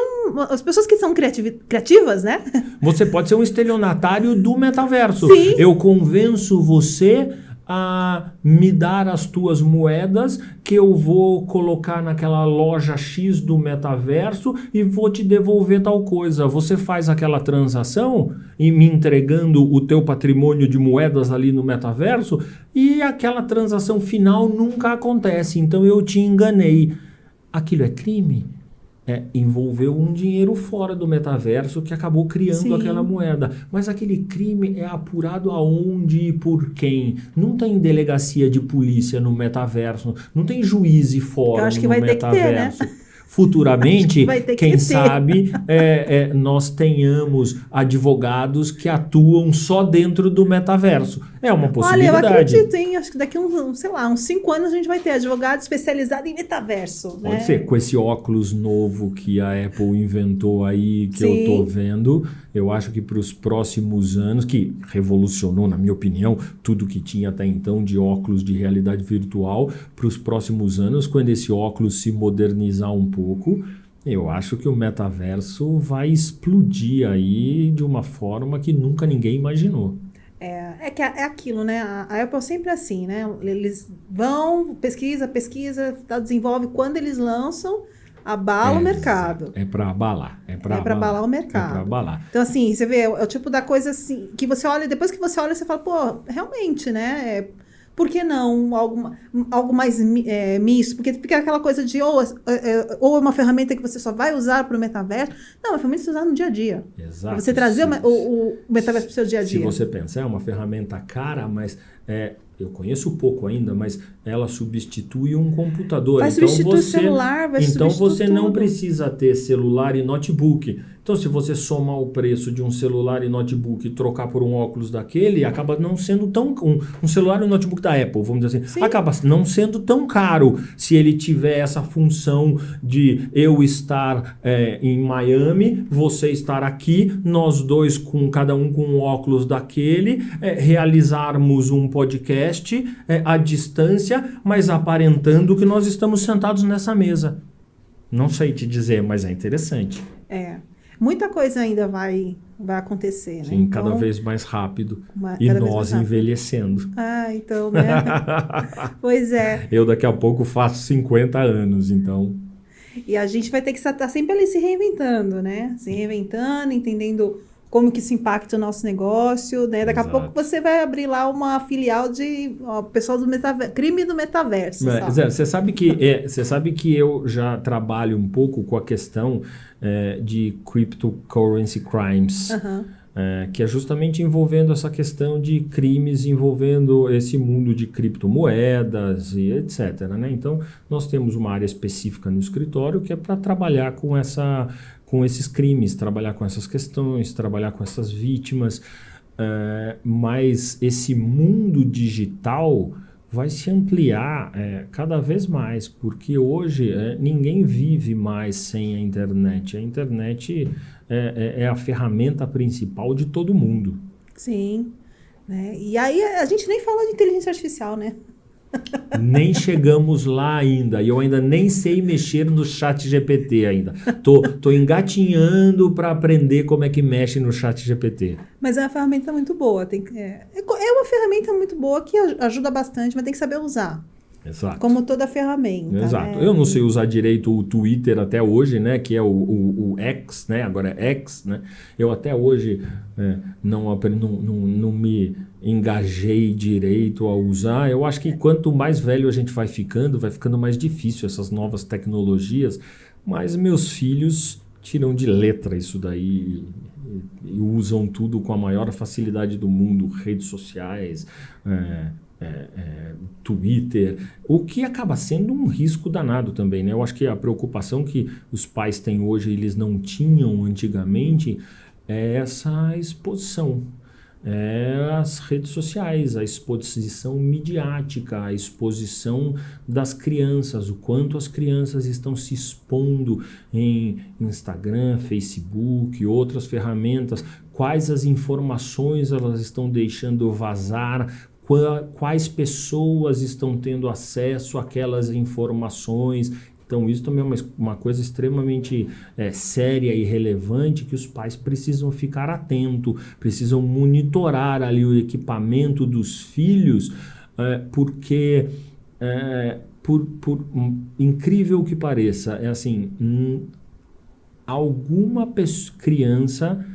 as pessoas que são criativas, né? Você pode ser um estelionatário do metaverso. Sim. Eu convenço você a me dar as tuas moedas que eu vou colocar naquela loja X do metaverso e vou te devolver tal coisa. Você faz aquela transação e me entregando o teu patrimônio de moedas ali no metaverso e aquela transação final nunca acontece. Então eu te enganei. Aquilo é crime? Envolveu um dinheiro fora do metaverso que acabou criando Sim. aquela moeda. Mas aquele crime é apurado aonde e por quem? Não tem delegacia de polícia no metaverso, não tem juiz e fórum Eu acho que no vai ter que ter, metaverso. né? Futuramente, Vai ter que quem ter. sabe, nós tenhamos advogados que atuam só dentro do metaverso. É uma Olha, possibilidade. eu acredito, hein? Acho que daqui uns 5 anos a gente vai ter advogado especializado em metaverso, né? Pode ser, com esse óculos novo que a Apple inventou aí, que eu tô vendo, eu acho que para os próximos anos, que revolucionou, na minha opinião, tudo que tinha até então de óculos de realidade virtual, para os próximos anos, quando esse óculos se modernizar um pouco, eu acho que o metaverso vai explodir aí de uma forma que nunca ninguém imaginou. É aquilo, né? A Apple sempre assim, né? Eles vão, pesquisa, desenvolve. Quando eles lançam, abala o mercado. É para abalar. É para abalar o mercado. É para abalar. Então, assim, você vê, é o tipo da coisa assim, que você olha, depois que você olha, você fala, pô, realmente, né? Por que não algo mais misto? Porque fica aquela coisa de ou é uma ferramenta que você só vai usar para o metaverso. Não, é uma ferramenta que você usar no dia a dia. Exato. Pra você trazer o metaverso para o seu dia a dia. Se você pensar, é uma ferramenta cara, mas eu conheço pouco ainda, mas ela substitui um computador. Vai substituir o celular, vai substituir Então você não tudo. precisa ter celular e notebook. Então, se você somar o preço de um celular e notebook e trocar por um óculos daquele, acaba não sendo tão... Um celular e um notebook da Apple, vamos dizer assim, Sim. acaba não sendo tão caro se ele tiver essa função de eu estar em Miami, você estar aqui, nós dois, cada um com um óculos daquele, realizarmos um podcast à distância, mas aparentando que nós estamos sentados nessa mesa. Não sei te dizer, mas é interessante. Muita coisa ainda vai acontecer, né? Sim, cada vez mais rápido. E cada vez nós mais rápido. envelhecendo. Então, né? Pois é. Eu daqui a pouco faço 50 anos, então... E a gente vai ter que estar sempre ali se reinventando, né? Se reinventando, entendendo como que isso impacta o nosso negócio, né? Daqui a pouco você vai abrir lá uma filial de pessoal do metaverso, crime do metaverso. Você sabe que eu já trabalho um pouco com a questão de cryptocurrency crimes, que é justamente envolvendo essa questão de crimes envolvendo esse mundo de criptomoedas e etc. Né? Então, nós temos uma área específica no escritório que é para trabalhar com esses crimes, trabalhar com essas questões, trabalhar com essas vítimas, mas esse mundo digital vai se ampliar cada vez mais, porque hoje ninguém vive mais sem a internet. A internet é a ferramenta principal de todo mundo. Sim. Né? E aí a gente nem fala de inteligência artificial, né? Nem chegamos lá ainda. E eu ainda nem sei mexer no ChatGPT ainda. Tô engatinhando para aprender como é que mexe no ChatGPT. Mas é uma ferramenta muito boa. É uma ferramenta muito boa que ajuda bastante, mas tem que saber usar. Exato. Como toda ferramenta. Exato. Né? Eu não sei usar direito o Twitter até hoje, né? Que é o X, né? Agora é X, né? Eu até hoje não me engajei direito a usar. Eu acho que quanto mais velho a gente vai ficando mais difícil essas novas tecnologias. Mas meus filhos tiram de letra isso daí e usam tudo com a maior facilidade do mundo, redes sociais, Twitter, o que acaba sendo um risco danado também, né? Eu acho que a preocupação que os pais têm hoje, eles não tinham antigamente, é essa exposição. As redes sociais, a exposição midiática, a exposição das crianças, o quanto as crianças estão se expondo em Instagram, Facebook, outras ferramentas, quais as informações elas estão deixando vazar, quais pessoas estão tendo acesso àquelas informações. Então isso também é uma coisa extremamente séria e relevante que os pais precisam ficar atentos, precisam monitorar ali o equipamento dos filhos, porque, por incrível que pareça, alguma criança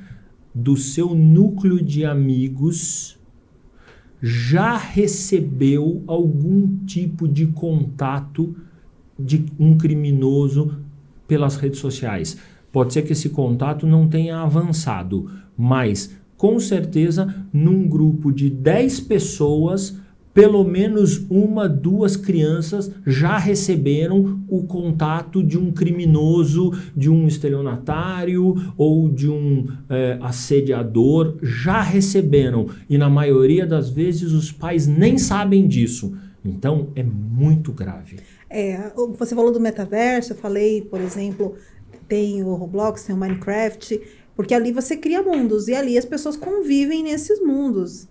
do seu núcleo de amigos já recebeu algum tipo de contato de um criminoso pelas redes sociais. Pode ser que esse contato não tenha avançado, mas com certeza num grupo de 10 pessoas, pelo menos 1, 2 crianças já receberam o contato de um criminoso, de um estelionatário ou de um assediador, já receberam. E na maioria das vezes os pais nem sabem disso. Então é muito grave. Você falou do metaverso, eu falei, por exemplo, tem o Roblox, tem o Minecraft, porque ali você cria mundos e ali as pessoas convivem nesses mundos.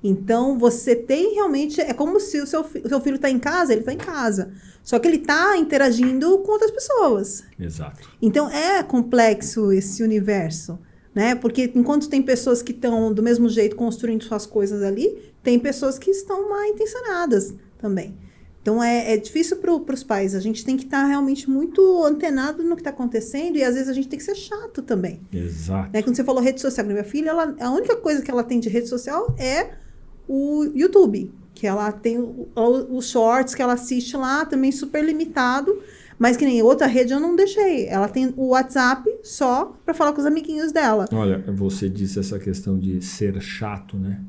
Então, você tem realmente... É como se o seu filho está em casa, ele está em casa. Só que ele está interagindo com outras pessoas. Exato. Então, é complexo esse universo, né? Porque enquanto tem pessoas que estão do mesmo jeito construindo suas coisas ali, tem pessoas que estão mal intencionadas também. Então, é difícil para os pais. A gente tem que estar realmente muito antenado no que está acontecendo e, às vezes, a gente tem que ser chato também. Exato. Né? Quando você falou rede social, minha filha, a única coisa que ela tem de rede social é o YouTube, que ela tem os shorts que ela assiste lá, também super limitado, mas que nem outra rede eu não deixei. Ela tem o WhatsApp só para falar com os amiguinhos dela. Olha, você disse essa questão de ser chato, né?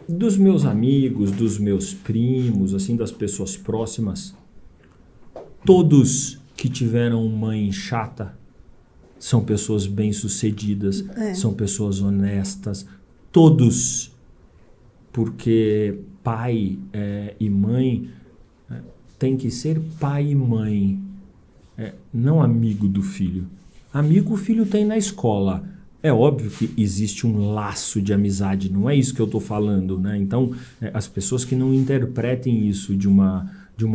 Dos meus amigos, dos meus primos, assim, das pessoas próximas, todos que tiveram mãe chata são pessoas bem-sucedidas, são pessoas honestas, todos, porque pai e mãe tem que ser pai e mãe, não amigo do filho. Amigo o filho tem na escola. É óbvio que existe um laço de amizade, não é isso que eu estou falando, né? Então, as pessoas que não interpretem isso de uma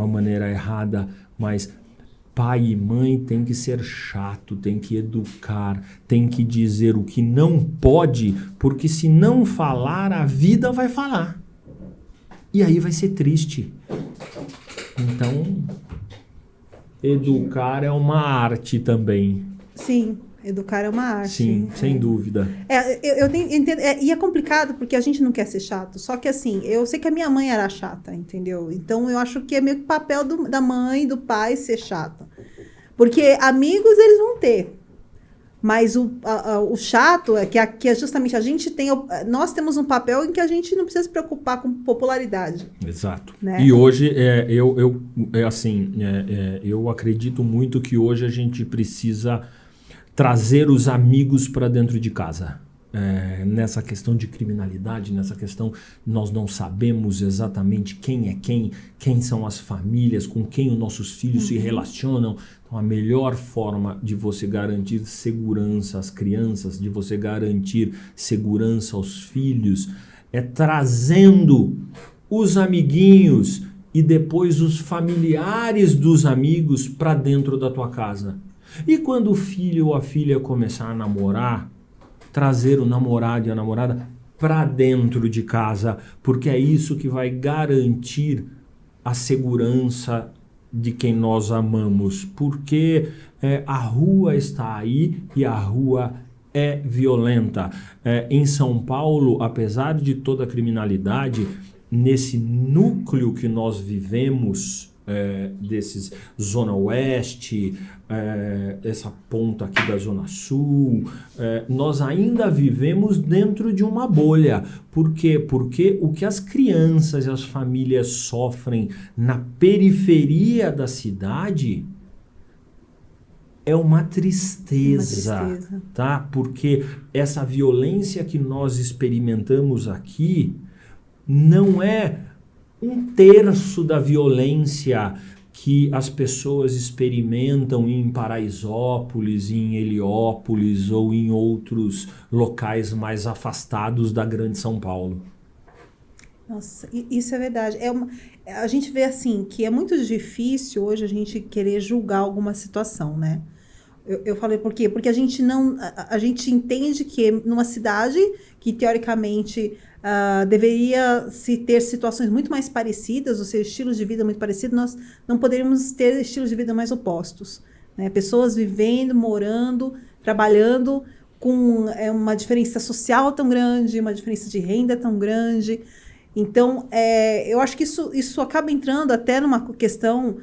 maneira errada, mas pai e mãe tem que ser chato, tem que educar, tem que dizer o que não pode, porque se não falar, a vida vai falar. E aí vai ser triste. Então, educar é uma arte também. Sim, educar é uma arte. Sim, sem dúvida. Eu entendo, e é complicado porque a gente não quer ser chato. Só que assim, eu sei que a minha mãe era chata, entendeu? Então eu acho que é meio que papel da mãe e do pai ser chata. Porque amigos eles vão ter. Mas o chato é que é justamente a gente tem... Nós temos um papel em que a gente não precisa se preocupar com popularidade. Exato. Né? E hoje, eu acredito muito que hoje a gente precisa trazer os amigos para dentro de casa. Nessa questão de criminalidade, nessa questão nós não sabemos exatamente quem é quem são as famílias, com quem os nossos filhos se relacionam. Então a melhor forma de você garantir segurança às crianças, de você garantir segurança aos filhos, é trazendo os amiguinhos e depois os familiares dos amigos para dentro da tua casa. E quando o filho ou a filha começar a namorar, trazer o namorado e a namorada para dentro de casa, porque é isso que vai garantir a segurança de quem nós amamos, porque a rua está aí e a rua é violenta. Em São Paulo, apesar de toda a criminalidade, nesse núcleo que nós vivemos, desses Zona Oeste, essa ponta aqui da Zona Sul, nós ainda vivemos dentro de uma bolha. Por quê? Porque o que as crianças e as famílias sofrem na periferia da cidade é uma tristeza, tá? Porque essa violência que nós experimentamos aqui não é 1/3 da violência que as pessoas experimentam em Paraisópolis, em Heliópolis ou em outros locais mais afastados da grande São Paulo. Nossa, isso é verdade. A gente vê assim que é muito difícil hoje a gente querer julgar alguma situação, né? Eu falei por quê? Porque a gente entende que numa cidade que teoricamente deveria se ter situações muito mais parecidas, ou seja, estilos de vida muito parecidos, nós não poderíamos ter estilos de vida mais opostos, né? Pessoas vivendo, morando, trabalhando com uma diferença social tão grande, uma diferença de renda tão grande. Então, eu acho que isso acaba entrando até numa questão,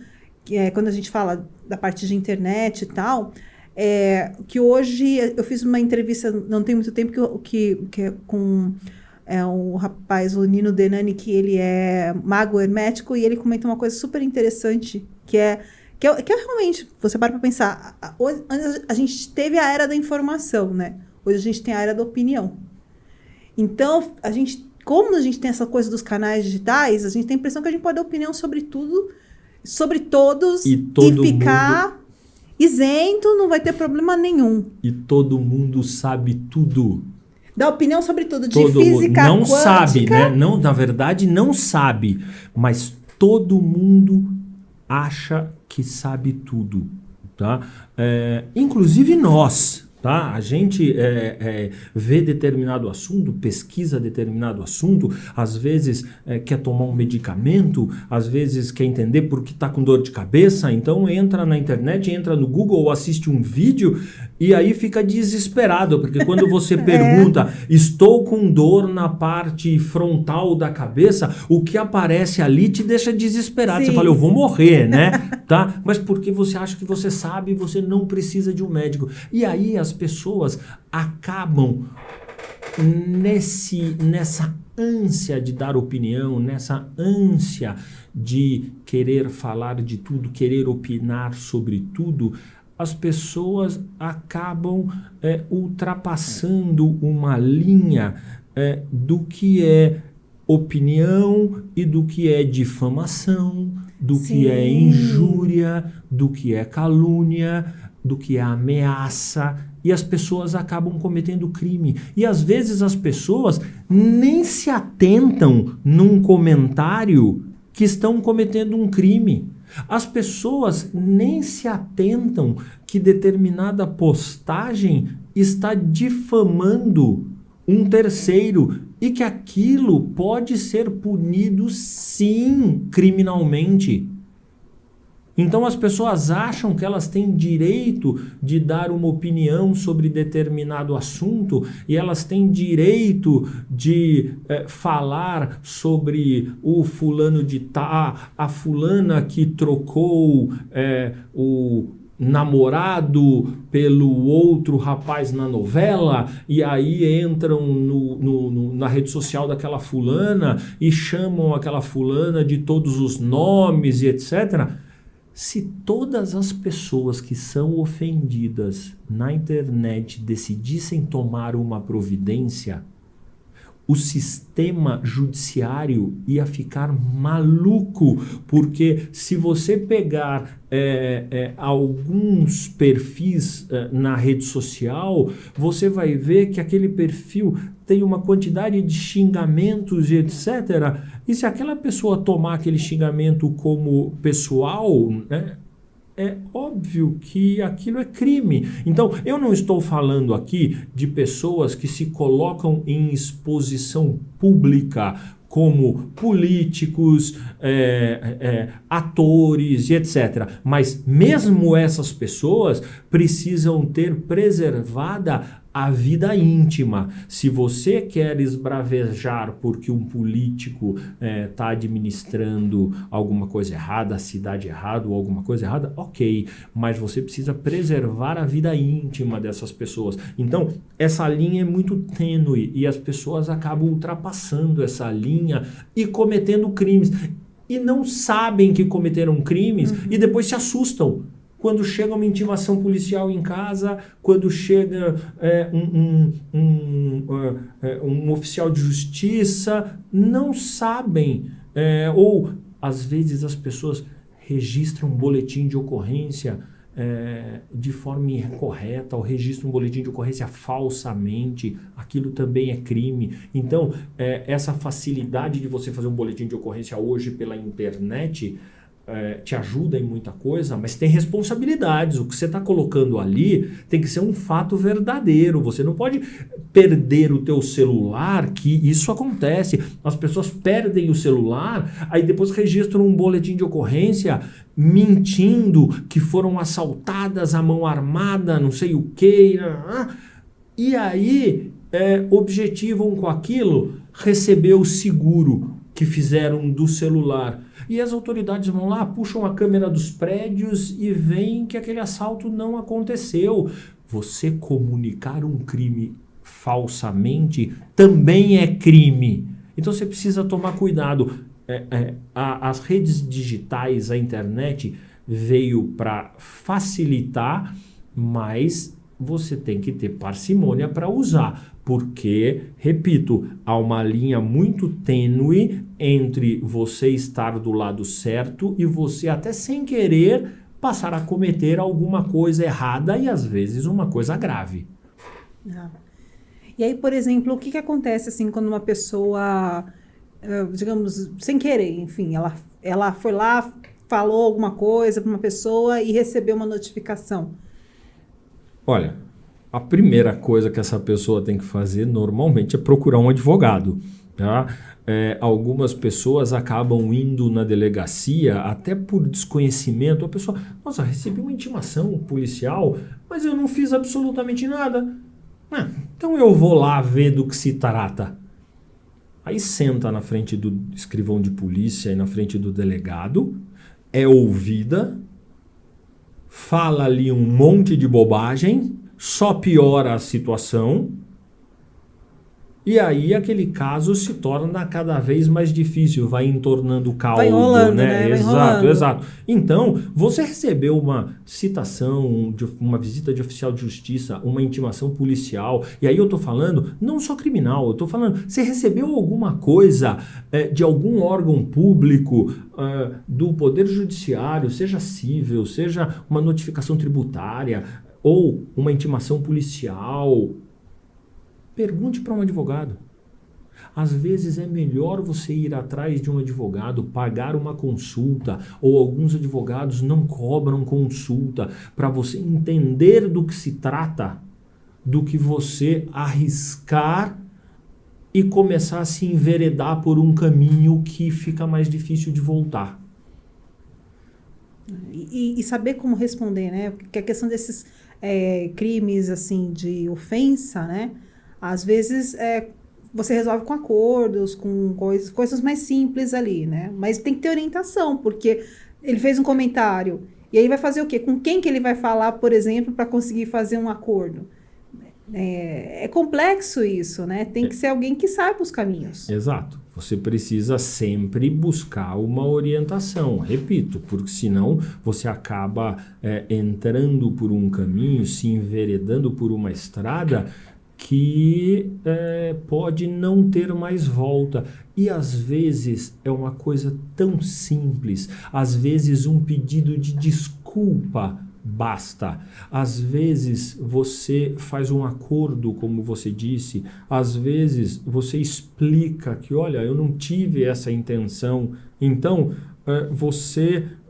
quando a gente fala da parte de internet e tal, que hoje eu fiz uma entrevista, não tem muito tempo, que é com um rapaz, o Nino Denani, que ele é mago hermético, e ele comenta uma coisa super interessante, que é realmente, você para pensar, hoje, a gente teve a era da informação, né? Hoje a gente tem a era da opinião. Então, como a gente tem essa coisa dos canais digitais, a gente tem a impressão que a gente pode dar opinião sobre tudo, sobre todos, e ficar isento, não vai ter problema nenhum. E todo mundo sabe tudo. Dá opinião sobre tudo, de física não quântica. Sabe, né? Não, na verdade, não sabe, mas todo mundo acha que sabe tudo, tá? Inclusive nós. Tá? A gente vê determinado assunto, pesquisa determinado assunto, às vezes quer tomar um medicamento, às vezes quer entender por que está com dor de cabeça, então entra na internet, entra no Google ou assiste um vídeo e aí fica desesperado, porque quando você pergunta, estou com dor na parte frontal da cabeça, o que aparece ali te deixa desesperado. Sim. Você fala, eu vou morrer, né? Tá? Mas porque você acha que você sabe, você não precisa de um médico. E aí as pessoas acabam nessa ânsia de dar opinião, nessa ânsia de querer falar de tudo, querer opinar sobre tudo, as pessoas acabam ultrapassando uma linha do que é opinião e do que é difamação, do Sim. que é injúria, do que é calúnia, do que é ameaça, e as pessoas acabam cometendo crime. E às vezes as pessoas nem se atentam num comentário que estão cometendo um crime. As pessoas nem se atentam que determinada postagem está difamando um terceiro e que aquilo pode ser punido, sim, criminalmente. Então as pessoas acham que elas têm direito de dar uma opinião sobre determinado assunto e elas têm direito de falar sobre o fulano de tal, a fulana que trocou o namorado pelo outro rapaz na novela, e aí entram na rede social daquela fulana e chamam aquela fulana de todos os nomes e etc. Se todas as pessoas que são ofendidas na internet decidissem tomar uma providência, o sistema judiciário ia ficar maluco, porque se você pegar alguns perfis na rede social, você vai ver que aquele perfil tem uma quantidade de xingamentos e etc. E se aquela pessoa tomar aquele xingamento como pessoal, né, é óbvio que aquilo é crime. Então, eu não estou falando aqui de pessoas que se colocam em exposição pública como políticos, atores e etc. Mas mesmo essas pessoas precisam ter preservada a vida íntima. Se você quer esbravejar porque um político está administrando alguma coisa errada, a cidade errada ou alguma coisa errada, ok, mas você precisa preservar a vida íntima dessas pessoas. Então, essa linha é muito tênue e as pessoas acabam ultrapassando essa linha e cometendo crimes. E não sabem que cometeram crimes e depois se assustam. Quando chega uma intimação policial em casa, quando chega um oficial de justiça, não sabem. Ou, às vezes, as pessoas registram um boletim de ocorrência de forma incorreta, ou registram um boletim de ocorrência falsamente. Aquilo também é crime. Então, essa facilidade de você fazer um boletim de ocorrência hoje pela internet te ajuda em muita coisa, mas tem responsabilidades. O que você está colocando ali tem que ser um fato verdadeiro. Você não pode perder o teu celular, que isso acontece. As pessoas perdem o celular, aí depois registram um boletim de ocorrência mentindo que foram assaltadas à mão armada, não sei o que. E aí objetivam com aquilo receber o seguro que fizeram do celular. E as autoridades vão lá, puxam a câmera dos prédios e veem que aquele assalto não aconteceu. Você comunicar um crime falsamente também é crime. Então você precisa tomar cuidado. As redes digitais, a internet veio para facilitar, mas você tem que ter parcimônia para usar. Porque, repito, há uma linha muito tênue entre você estar do lado certo e você, até sem querer, passar a cometer alguma coisa errada e, às vezes, uma coisa grave. E aí, por exemplo, o que acontece assim quando uma pessoa, digamos, sem querer, enfim, ela foi lá, falou alguma coisa para uma pessoa e recebeu uma notificação? Olha, a primeira coisa que essa pessoa tem que fazer normalmente é procurar um advogado. Tá? Algumas pessoas acabam indo na delegacia até por desconhecimento. A pessoa, nossa, recebi uma intimação policial, mas eu não fiz absolutamente nada. Então eu vou lá ver do que se trata. Aí senta na frente do escrivão de polícia e na frente do delegado, é ouvida, fala ali um monte de bobagem, só piora a situação, e aí aquele caso se torna cada vez mais difícil, vai entornando o caldo, vai enrolando, né? Exato. Então, você recebeu uma citação, uma visita de oficial de justiça, uma intimação policial, e aí eu tô falando, não só criminal, eu tô falando, você recebeu alguma coisa de algum órgão público, do Poder Judiciário, seja civil, seja uma notificação tributária, ou uma intimação policial, pergunte para um advogado. Às vezes é melhor você ir atrás de um advogado, pagar uma consulta, ou alguns advogados não cobram consulta, para você entender do que se trata, do que você arriscar e começar a se enveredar por um caminho que fica mais difícil de voltar. E saber como responder, né? Porque a questão desses crimes assim de ofensa, né? Às vezes você resolve com acordos, com coisas mais simples ali, né? Mas tem que ter orientação, porque ele fez um comentário e aí vai fazer o quê? Com quem que ele vai falar, por exemplo, para conseguir fazer um acordo? É complexo isso, né? Tem que ser alguém que saiba os caminhos. Exato. Você precisa sempre buscar uma orientação, repito, porque senão você acaba entrando por um caminho, se enveredando por uma estrada que pode não ter mais volta. E às vezes é uma coisa tão simples, às vezes um pedido de desculpa basta. Às vezes você faz um acordo, como você disse, às vezes você explica que, olha, eu não tive essa intenção. Então,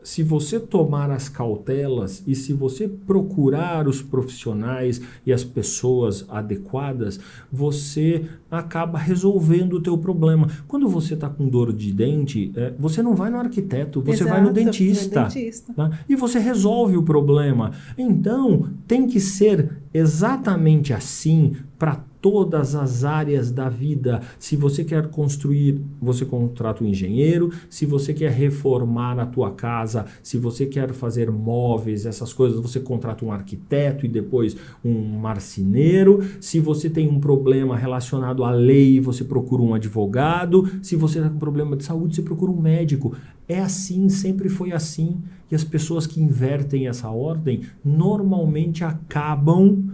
se você tomar as cautelas e se você procurar os profissionais e as pessoas adequadas, você acaba resolvendo o teu problema. Quando você está com dor de dente, você não vai no arquiteto, você vai no dentista. Tá? E você resolve o problema. Então, tem que ser exatamente assim para todas as áreas da vida. Se você quer construir, você contrata um engenheiro. Se você quer reformar a tua casa, se você quer fazer móveis, essas coisas, você contrata um arquiteto e depois um marceneiro. Se você tem um problema relacionado à lei, você procura um advogado. Se você está com problema de saúde, você procura um médico. É assim, sempre foi assim. E as pessoas que invertem essa ordem normalmente acabam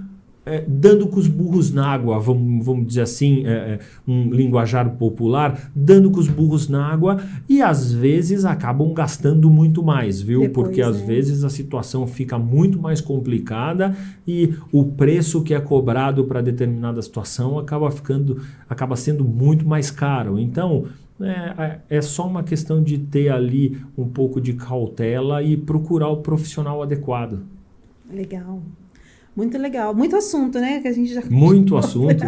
dando com os burros na água, vamos dizer assim, um linguajar popular, dando com os burros na água e às vezes acabam gastando muito mais, viu? Depois, porque às vezes a situação fica muito mais complicada e o preço que é cobrado para determinada situação acaba sendo muito mais caro. Então, é só uma questão de ter ali um pouco de cautela e procurar o profissional adequado. Legal. Muito legal. Muito assunto, né? Que a gente já muito assunto.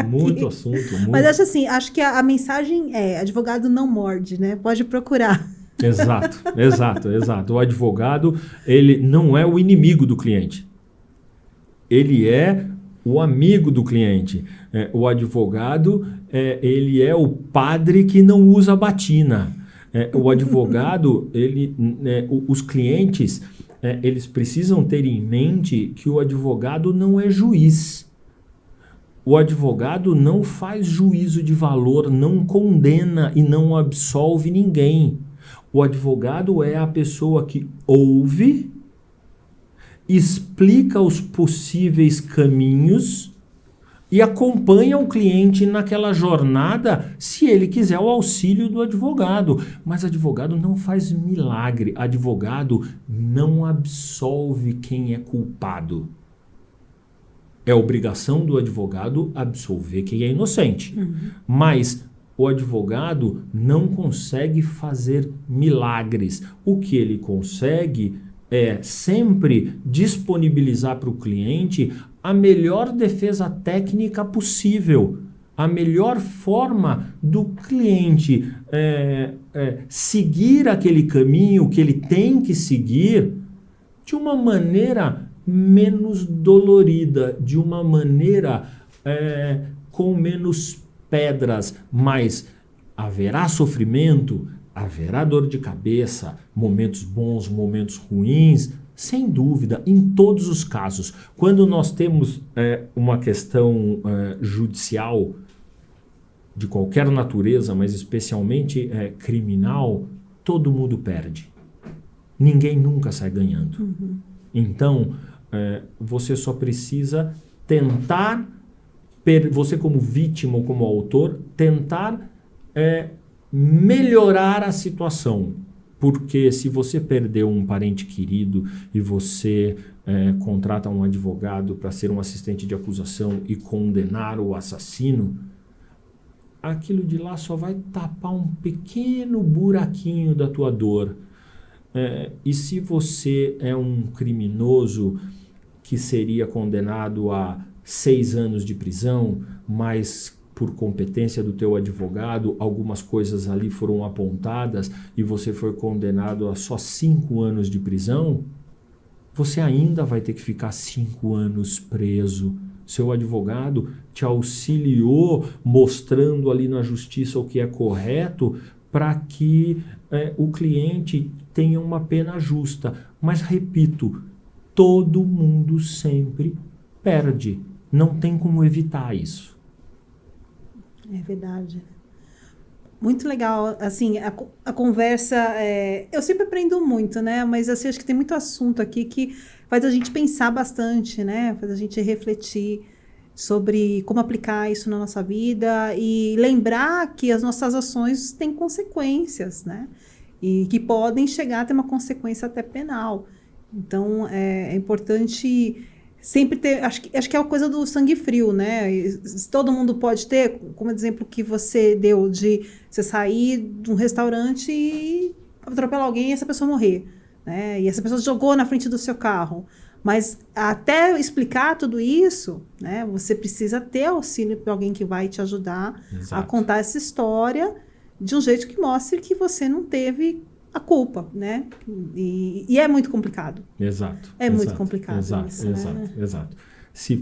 Mas acho que a mensagem é: advogado não morde, né? Pode procurar. Exato. O advogado, ele não é o inimigo do cliente. Ele é o amigo do cliente. O advogado, ele é o padre que não usa batina. O advogado, os clientes... eles precisam ter em mente que o advogado não é juiz. O advogado não faz juízo de valor, não condena e não absolve ninguém. O advogado é a pessoa que ouve, explica os possíveis caminhos e acompanha o cliente naquela jornada se ele quiser o auxílio do advogado. Mas advogado não faz milagre, advogado não absolve quem é culpado. É obrigação do advogado absolver quem é inocente. Mas o advogado não consegue fazer milagres. O que ele consegue é sempre disponibilizar para o cliente a melhor defesa técnica possível, a melhor forma do cliente seguir aquele caminho que ele tem que seguir de uma maneira menos dolorida, de uma maneira com menos pedras, mas haverá sofrimento, haverá dor de cabeça, momentos bons, momentos ruins, sem dúvida, em todos os casos. Quando nós temos uma questão judicial de qualquer natureza, mas especialmente criminal, todo mundo perde. Ninguém nunca sai ganhando. Então, você só precisa tentar, você como vítima ou como autor, tentar melhorar a situação. Porque se você perdeu um parente querido e você contrata um advogado para ser um assistente de acusação e condenar o assassino, aquilo de lá só vai tapar um pequeno buraquinho da tua dor. E se você é um criminoso que seria condenado a 6 anos de prisão, mas por competência do teu advogado, algumas coisas ali foram apontadas e você foi condenado a só 5 anos de prisão, você ainda vai ter que ficar 5 anos preso. Seu advogado te auxiliou mostrando ali na justiça o que é correto para que o cliente tenha uma pena justa. Mas, repito, todo mundo sempre perde. Não tem como evitar isso. É verdade. Muito legal, assim, a conversa, eu sempre aprendo muito, né, mas assim, acho que tem muito assunto aqui que faz a gente pensar bastante, né, faz a gente refletir sobre como aplicar isso na nossa vida e lembrar que as nossas ações têm consequências, né, e que podem chegar a ter uma consequência até penal. Então, é importante sempre ter... Acho que é uma coisa do sangue frio, né? Todo mundo pode ter, como exemplo que você deu de você sair de um restaurante e atropelar alguém e essa pessoa morrer, né? E essa pessoa jogou na frente do seu carro. Mas até explicar tudo isso, né, você precisa ter auxílio de alguém que vai te ajudar a contar essa história de um jeito que mostre que você não teve a culpa, né? E é muito complicado. Exato. Muito complicado isso, Exato. Se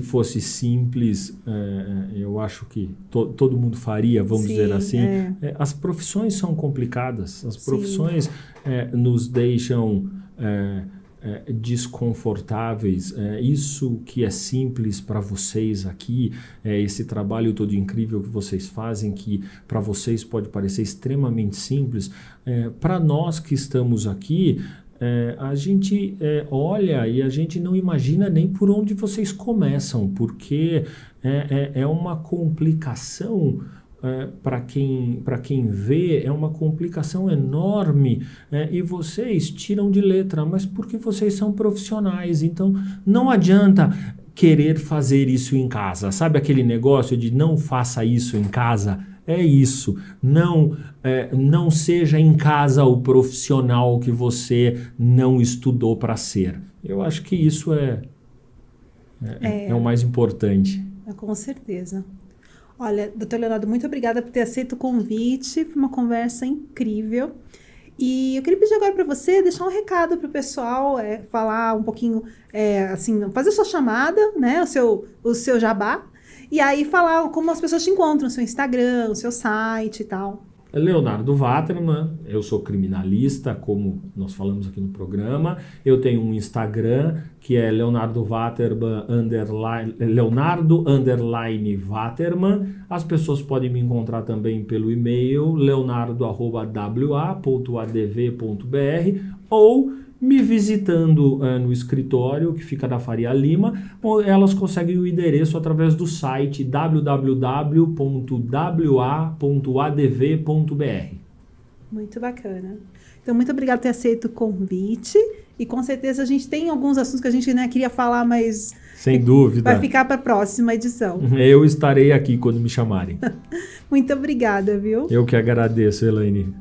fosse simples, eu acho que todo mundo faria, vamos dizer assim. As profissões são complicadas, as profissões nos deixam desconfortáveis. Isso que é simples para vocês aqui, esse trabalho todo incrível que vocês fazem, que para vocês pode parecer extremamente simples, para nós que estamos aqui, a gente olha e a gente não imagina nem por onde vocês começam, porque é uma complicação. Para quem vê, é uma complicação enorme, e vocês tiram de letra, mas porque vocês são profissionais, então não adianta querer fazer isso em casa, sabe aquele negócio de não faça isso em casa? É isso, não seja em casa o profissional que você não estudou para ser. Eu acho que isso é o mais importante. Com certeza. Olha, doutor Leonardo, muito obrigada por ter aceito o convite, foi uma conversa incrível. E eu queria pedir agora para você deixar um recado para o pessoal, falar um pouquinho, assim, fazer a sua chamada, né, o seu jabá, e aí falar como as pessoas te encontram, o seu Instagram, o seu site e tal. Leonardo Waterman, eu sou criminalista, como nós falamos aqui no programa. Eu tenho um Instagram que é Leonardo Waterman. As pessoas podem me encontrar também pelo e-mail leonardo@wa.adv.br ou me visitando no escritório que fica na Faria Lima, ou elas conseguem o endereço através do site www.wa.adv.br. Muito bacana. Então, muito obrigada por ter aceito o convite. E com certeza a gente tem alguns assuntos que a gente queria falar, mas... Sem dúvida. Vai ficar para a próxima edição. Eu estarei aqui quando me chamarem. Muito obrigada, viu? Eu que agradeço, Elaine.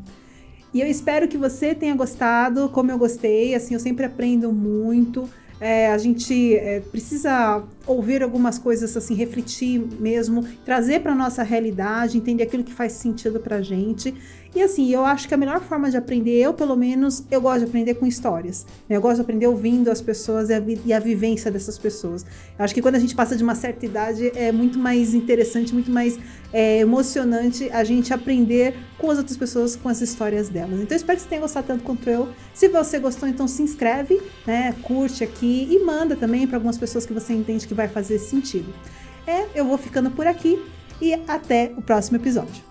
E eu espero que você tenha gostado, como eu gostei. Assim, eu sempre aprendo muito. A gente precisa ouvir algumas coisas, assim, refletir mesmo, trazer para a nossa realidade, entender aquilo que faz sentido para a gente. E assim, eu acho que a melhor forma de aprender, pelo menos, eu gosto de aprender com histórias. Eu gosto de aprender ouvindo as pessoas e a vivência dessas pessoas. Eu acho que quando a gente passa de uma certa idade, é muito mais interessante, muito mais emocionante a gente aprender com as outras pessoas, com as histórias delas. Então, eu espero que você tenha gostado tanto quanto eu. Se você gostou, então se inscreve, né? Curte aqui e manda também para algumas pessoas que você entende que vai fazer sentido. Eu vou ficando por aqui e até o próximo episódio.